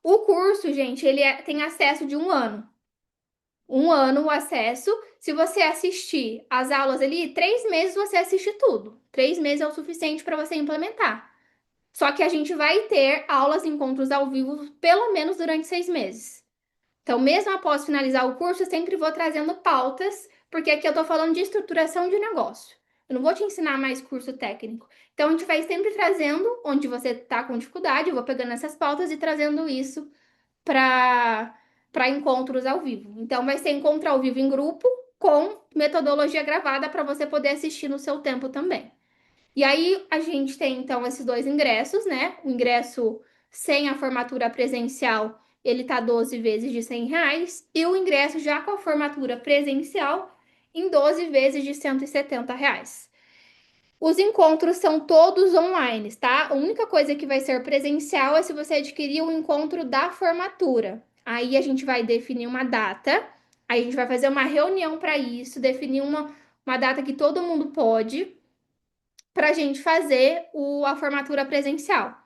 O curso, gente, tem acesso de 1 ano. 1 ano o acesso. Se você assistir as aulas ali, 3 meses você assiste tudo. 3 meses é o suficiente para você implementar. Só que a gente vai ter aulas, encontros ao vivo, pelo menos durante 6 meses. Então, mesmo após finalizar o curso, eu sempre vou trazendo pautas, porque aqui eu estou falando de estruturação de negócio. Eu não vou te ensinar mais curso técnico. Então, a gente vai sempre trazendo onde você está com dificuldade, eu vou pegando essas pautas e trazendo isso para encontros ao vivo. Então, vai ser encontro ao vivo em grupo com metodologia gravada para você poder assistir no seu tempo também. E aí, a gente tem então esses dois ingressos, né? O ingresso sem a formatura presencial, ele tá 12 vezes de R$ 100, e o ingresso já com a formatura presencial em 12 vezes de R$ 170. Os encontros são todos online, tá? A única coisa que vai ser presencial é se você adquirir o encontro da formatura. Aí a gente vai definir uma data, aí a gente vai fazer uma reunião para isso, definir uma data que todo mundo pode, para a gente fazer a formatura presencial.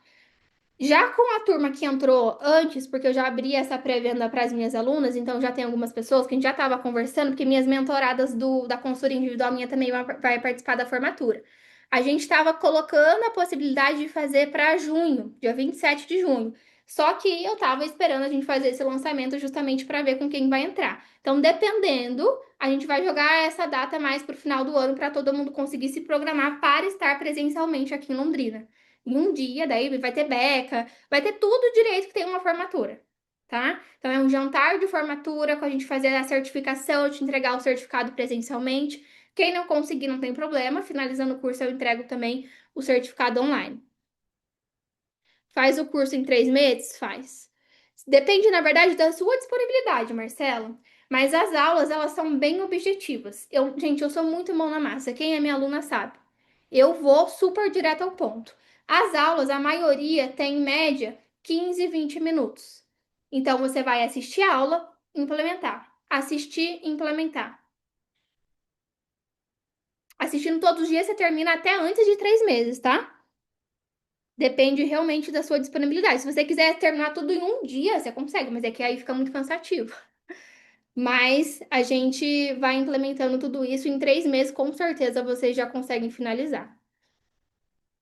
Já com a turma que entrou antes, porque eu já abri essa pré-venda para as minhas alunas, então já tem algumas pessoas que a gente já estava conversando, porque minhas mentoradas da consultoria individual minha também vai participar da formatura. A gente estava colocando a possibilidade de fazer para junho, dia 27 de junho. Só que eu estava esperando a gente fazer esse lançamento justamente para ver com quem vai entrar. Então, dependendo, a gente vai jogar essa data mais para o final do ano para todo mundo conseguir se programar para estar presencialmente aqui em Londrina. Em um dia, daí vai ter beca, vai ter tudo direito que tem uma formatura, tá? Então é um jantar de formatura com a gente fazer a certificação, te entregar o certificado presencialmente. Quem não conseguir, não tem problema. Finalizando o curso, eu entrego também o certificado online. Faz o curso em 3 meses? Faz. Depende, na verdade, da sua disponibilidade, Marcelo. Mas as aulas, elas são bem objetivas. Gente, eu sou muito mão na massa. Quem é minha aluna sabe. Eu vou super direto ao ponto. As aulas, a maioria tem em média 15, 20 minutos. Então, você vai assistir a aula, implementar. Assistir, implementar. Assistindo todos os dias, você termina até antes de 3 meses, tá? Depende realmente da sua disponibilidade. Se você quiser terminar tudo em um dia, você consegue, mas é que aí fica muito cansativo. Mas a gente vai implementando tudo isso em 3 meses, com certeza vocês já conseguem finalizar.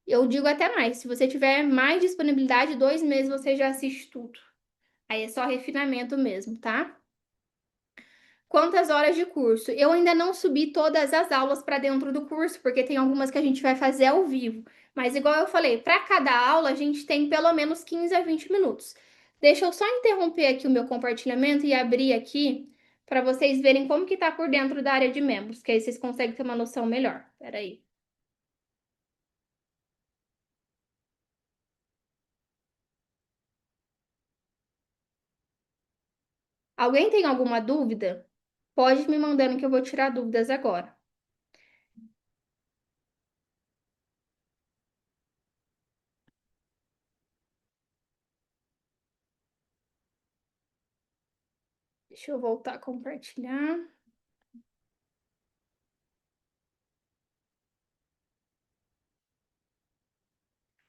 Eu digo até mais, se você tiver mais disponibilidade, 2 meses você já assiste tudo. Aí é só refinamento mesmo, tá? Quantas horas de curso? Eu ainda não subi todas as aulas para dentro do curso, porque tem algumas que a gente vai fazer ao vivo. Mas, igual eu falei, para cada aula a gente tem pelo menos 15 a 20 minutos. Deixa eu só interromper aqui o meu compartilhamento e abrir aqui para vocês verem como que tá por dentro da área de membros, que aí vocês conseguem ter uma noção melhor. Peraí. Alguém tem alguma dúvida? Pode me mandando que eu vou tirar dúvidas agora. Deixa eu voltar a compartilhar.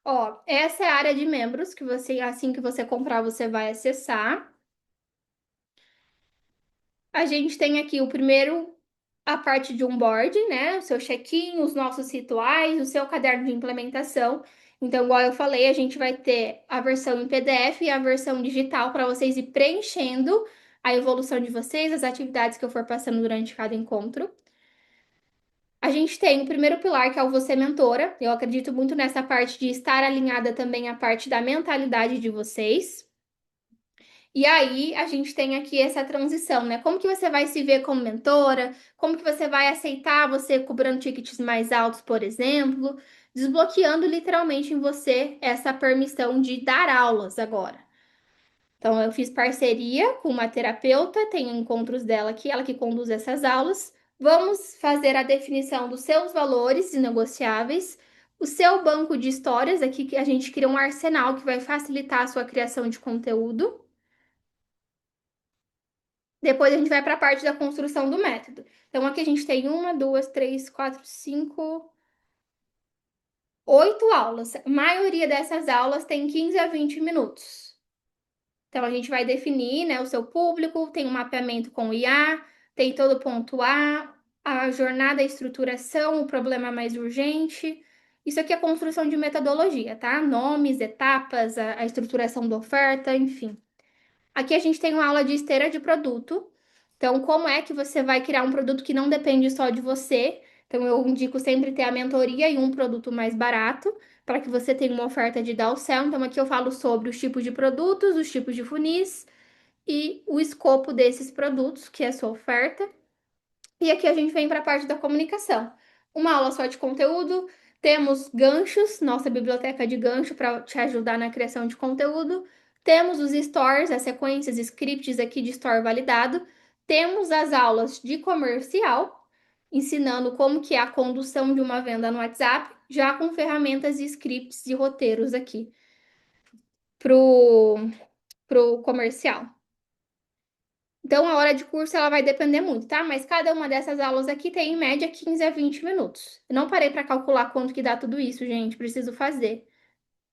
Ó, essa é a área de membros que você, assim que você comprar, você vai acessar. A gente tem aqui o primeiro, a parte de onboarding, né? O seu check-in, os nossos rituais, o seu caderno de implementação. Então, igual eu falei, a gente vai ter a versão em PDF e a versão digital para vocês ir preenchendo a evolução de vocês, as atividades que eu for passando durante cada encontro. A gente tem o primeiro pilar, que é o Você Mentora. Eu acredito muito nessa parte de estar alinhada também à parte da mentalidade de vocês. E aí, a gente tem aqui essa transição, né? Como que você vai se ver como mentora? Como que você vai aceitar você cobrando tickets mais altos, por exemplo? Desbloqueando literalmente em você essa permissão de dar aulas agora. Então, eu fiz parceria com uma terapeuta, tenho encontros dela aqui, ela que conduz essas aulas. Vamos fazer a definição dos seus valores negociáveis, o seu banco de histórias, aqui que a gente cria um arsenal que vai facilitar a sua criação de conteúdo. Depois a gente vai para a parte da construção do método. Então, aqui a gente tem uma, duas, três, quatro, cinco, 8 aulas. A maioria dessas aulas tem 15 a 20 minutos. Então, a gente vai definir, né, o seu público, tem um mapeamento com o IA, tem todo o ponto a jornada, a estruturação, o problema mais urgente. Isso aqui é construção de metodologia, tá? Nomes, etapas, a estruturação da oferta, enfim. Aqui a gente tem uma aula de esteira de produto. Então, como é que você vai criar um produto que não depende só de você? Então, eu indico sempre ter a mentoria e um produto mais barato, para que você tenha uma oferta de downsell. Então, aqui eu falo sobre os tipos de produtos, os tipos de funis e o escopo desses produtos, que é a sua oferta. E aqui a gente vem para a parte da comunicação. Uma aula só de conteúdo, temos ganchos, nossa biblioteca de gancho para te ajudar na criação de conteúdo. Temos os stores, as sequências, scripts aqui de store validado. Temos as aulas de comercial, ensinando como que é a condução de uma venda no WhatsApp, já com ferramentas e scripts e roteiros aqui pro comercial. Então, a hora de curso ela vai depender muito, tá? Mas cada uma dessas aulas aqui tem em média 15 a 20 minutos. Eu não parei para calcular quanto que dá tudo isso, gente. Preciso fazer.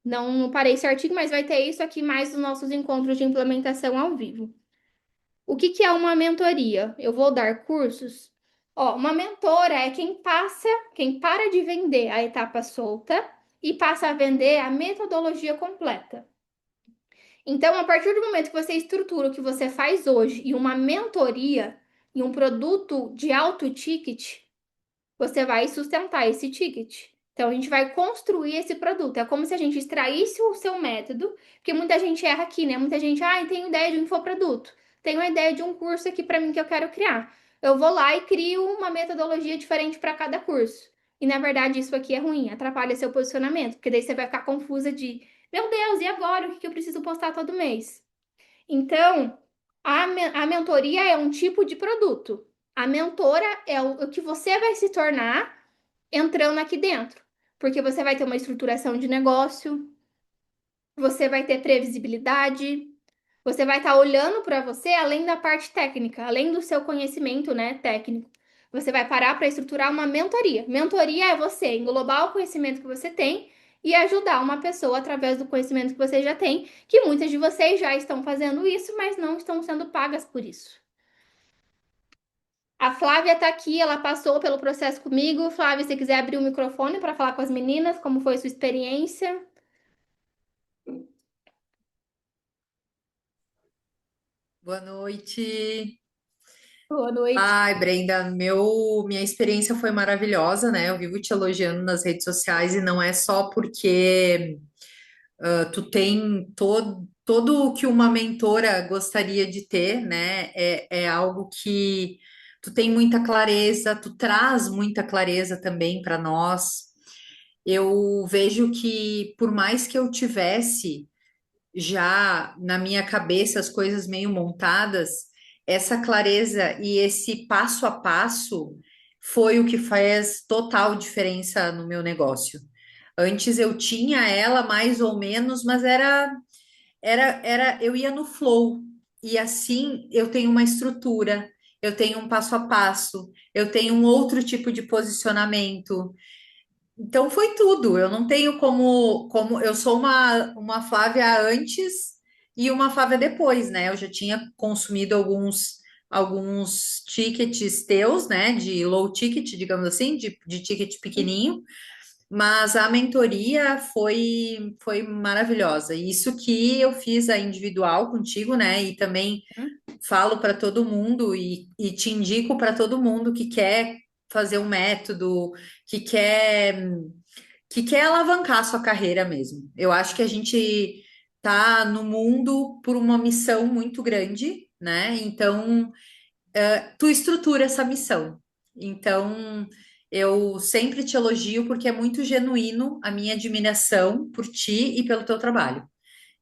Não parei certinho, mas vai ter isso aqui mais os nossos encontros de implementação ao vivo. O que que é uma mentoria? Eu vou dar cursos. Ó, uma mentora é quem para de vender a etapa solta e passa a vender a metodologia completa. Então, a partir do momento que você estrutura o que você faz hoje e uma mentoria e um produto de alto ticket, você vai sustentar esse ticket. Então, a gente vai construir esse produto. É como se a gente extraísse o seu método, porque muita gente erra aqui, né? Muita gente, tem ideia de um infoproduto, tenho uma ideia de um curso aqui para mim que eu quero criar. Eu vou lá e crio uma metodologia diferente para cada curso. E na verdade, isso aqui é ruim, atrapalha seu posicionamento, porque daí você vai ficar confusa de, meu Deus, e agora? O que eu preciso postar todo mês? Então, a mentoria é um tipo de produto. A mentora é o que você vai se tornar entrando aqui dentro, porque você vai ter uma estruturação de negócio, você vai ter previsibilidade, você vai estar olhando para você além da parte técnica, além do seu conhecimento, né, técnico. Você vai parar para estruturar uma mentoria. Mentoria é você englobar o conhecimento que você tem e ajudar uma pessoa através do conhecimento que você já tem, que muitas de vocês já estão fazendo isso, mas não estão sendo pagas por isso. A Flávia está aqui, ela passou pelo processo comigo. Flávia, se você quiser abrir o microfone para falar com as meninas, como foi sua experiência? Boa noite. Boa noite. Ai, Brenda, minha experiência foi maravilhosa, né? Eu vivo te elogiando nas redes sociais e não é só porque tu tem todo o que uma mentora gostaria de ter, né? É algo que tu tem muita clareza, tu traz muita clareza também para nós. Eu vejo que por mais que eu tivesse já na minha cabeça as coisas meio montadas, essa clareza e esse passo a passo foi o que fez total diferença no meu negócio. Antes eu tinha ela mais ou menos, mas eu ia no flow. E assim eu tenho uma estrutura, eu tenho um passo a passo, eu tenho um outro tipo de posicionamento. Então foi tudo. Eu não tenho como eu sou uma Flávia antes e uma Flávia depois, né? Eu já tinha consumido alguns tickets teus, né? De low ticket, digamos assim, de ticket pequenininho, mas a mentoria foi maravilhosa. Isso que eu fiz a individual contigo, né? E também falo para todo mundo e te indico para todo mundo que quer fazer um método, que quer que quer alavancar a sua carreira mesmo. Eu acho que a gente tá no mundo por uma missão muito grande, né? Então, tu estrutura essa missão. Então, eu sempre te elogio porque é muito genuíno a minha admiração por ti e pelo teu trabalho.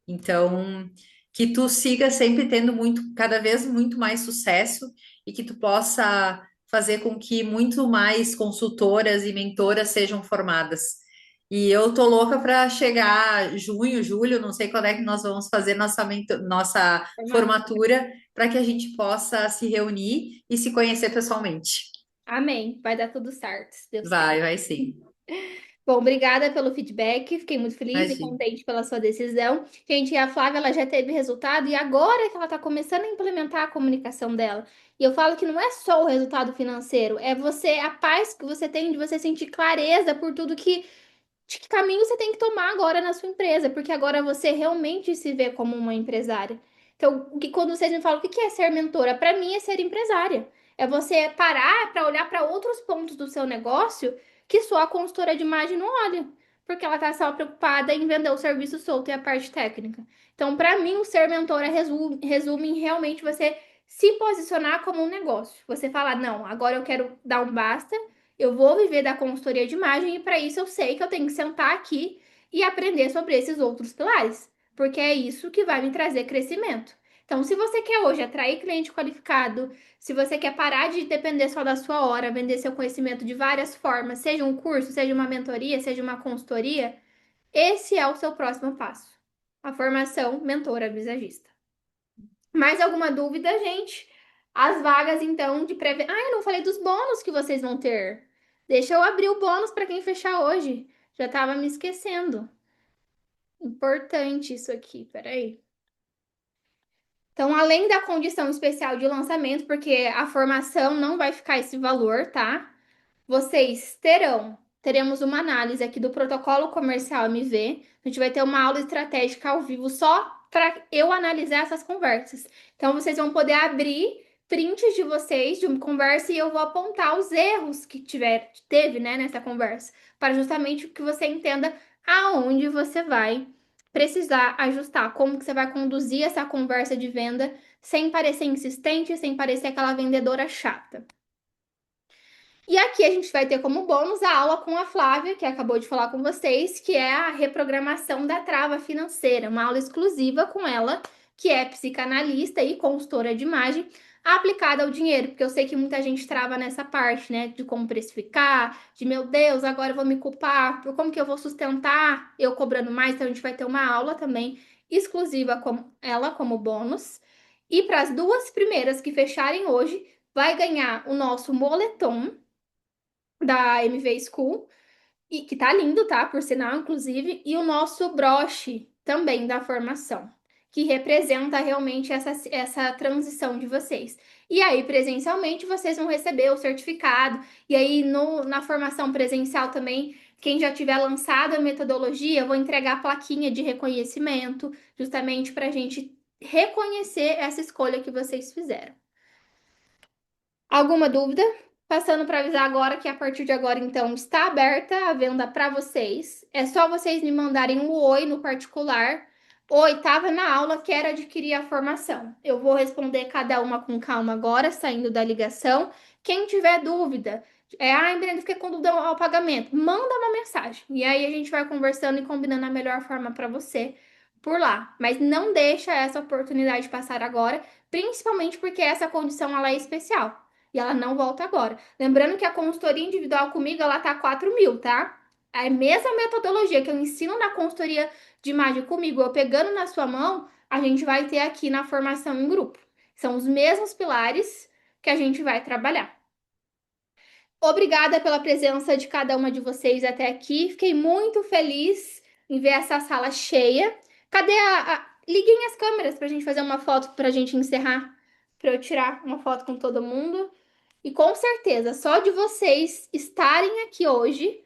Então, que tu siga sempre tendo cada vez muito mais sucesso e que tu possa fazer com que muito mais consultoras e mentoras sejam formadas. E eu tô louca para chegar junho, julho, não sei quando é que nós vamos fazer nossa formatura, para que a gente possa se reunir e se conhecer pessoalmente. Amém. Vai dar tudo certo, se Deus quiser. Vai sim. Bom, obrigada pelo feedback. Fiquei muito feliz e Imagina. contente pela sua decisão. Gente, a Flávia ela já teve resultado e agora que ela está começando a implementar a comunicação dela. E eu falo que não é só o resultado financeiro, é a paz que você tem de você sentir clareza por tudo de que caminho você tem que tomar agora na sua empresa, porque agora você realmente se vê como uma empresária. Então, quando vocês me falam o que é ser mentora, para mim é ser empresária. É você parar para olhar para outros pontos do seu negócio que só a consultora de imagem não olha, porque ela está só preocupada em vender o serviço solto e a parte técnica. Então, para mim, o ser mentora resume em realmente você se posicionar como um negócio. Você falar, não, agora eu quero dar um basta, eu vou viver da consultoria de imagem e para isso eu sei que eu tenho que sentar aqui e aprender sobre esses outros pilares, porque é isso que vai me trazer crescimento. Então, se você quer hoje atrair cliente qualificado, se você quer parar de depender só da sua hora, vender seu conhecimento de várias formas, seja um curso, seja uma mentoria, seja uma consultoria, esse é o seu próximo passo. A formação mentora visagista. Mais alguma dúvida, gente? As vagas, então, de pré... Ah, eu não falei dos bônus que vocês vão ter. Deixa eu abrir o bônus para quem fechar hoje. Já estava me esquecendo. Importante isso aqui, peraí. Então, além da condição especial de lançamento, porque a formação não vai ficar esse valor, tá? Vocês teremos uma análise aqui do protocolo comercial MV. A gente vai ter uma aula estratégica ao vivo só para eu analisar essas conversas. Então, vocês vão poder abrir prints de vocês de uma conversa e eu vou apontar os erros que teve, né, nessa conversa, para justamente que você entenda aonde você vai precisar ajustar, como que você vai conduzir essa conversa de venda sem parecer insistente, sem parecer aquela vendedora chata. E aqui a gente vai ter como bônus a aula com a Flávia, que acabou de falar com vocês, que é a reprogramação da trava financeira, uma aula exclusiva com ela, que é psicanalista e consultora de imagem, aplicada ao dinheiro, porque eu sei que muita gente trava nessa parte, né, de como precificar, de meu Deus, agora eu vou me culpar, por como que eu vou sustentar eu cobrando mais, então a gente vai ter uma aula também exclusiva com ela como bônus. E para as duas primeiras que fecharem hoje, vai ganhar o nosso moletom da MV School, e que tá lindo, tá? Por sinal, inclusive, e o nosso broche também da formação, que representa realmente essa transição de vocês. E aí, presencialmente, vocês vão receber o certificado, e aí na formação presencial também, quem já tiver lançado a metodologia, eu vou entregar a plaquinha de reconhecimento, justamente para a gente reconhecer essa escolha que vocês fizeram. Alguma dúvida? Passando para avisar agora que a partir de agora, então, está aberta a venda para vocês. É só vocês me mandarem um oi no particular. Oi, estava na aula, quero adquirir a formação. Eu vou responder cada uma com calma agora, saindo da ligação. Quem tiver dúvida, Brenda, fiquei com dúvida ao pagamento, manda uma mensagem. E aí a gente vai conversando e combinando a melhor forma para você por lá. Mas não deixa essa oportunidade passar agora, principalmente porque essa condição ela é especial e ela não volta agora. Lembrando que a consultoria individual comigo ela tá 4.000, tá? É a mesma metodologia que eu ensino na consultoria de imagem comigo, eu pegando na sua mão, a gente vai ter aqui na formação em grupo. São os mesmos pilares que a gente vai trabalhar. Obrigada pela presença de cada uma de vocês até aqui. Fiquei muito feliz em ver essa sala cheia. Cadê Liguem as câmeras para a gente fazer uma foto para a gente encerrar. Para eu tirar uma foto com todo mundo. E com certeza, só de vocês estarem aqui hoje,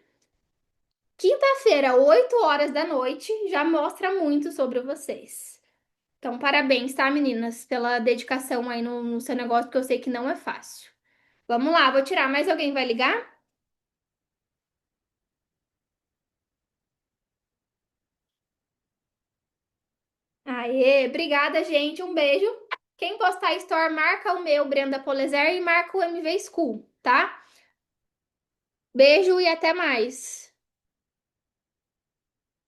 quinta-feira, 8 horas da noite, já mostra muito sobre vocês. Então, parabéns, tá, meninas, pela dedicação aí no seu negócio, que eu sei que não é fácil. Vamos lá, vou tirar. Mais alguém vai ligar? Aê, obrigada, gente. Um beijo. Quem postar store, marca o meu, Brenda Polezer, e marca o MV School, tá? Beijo e até mais.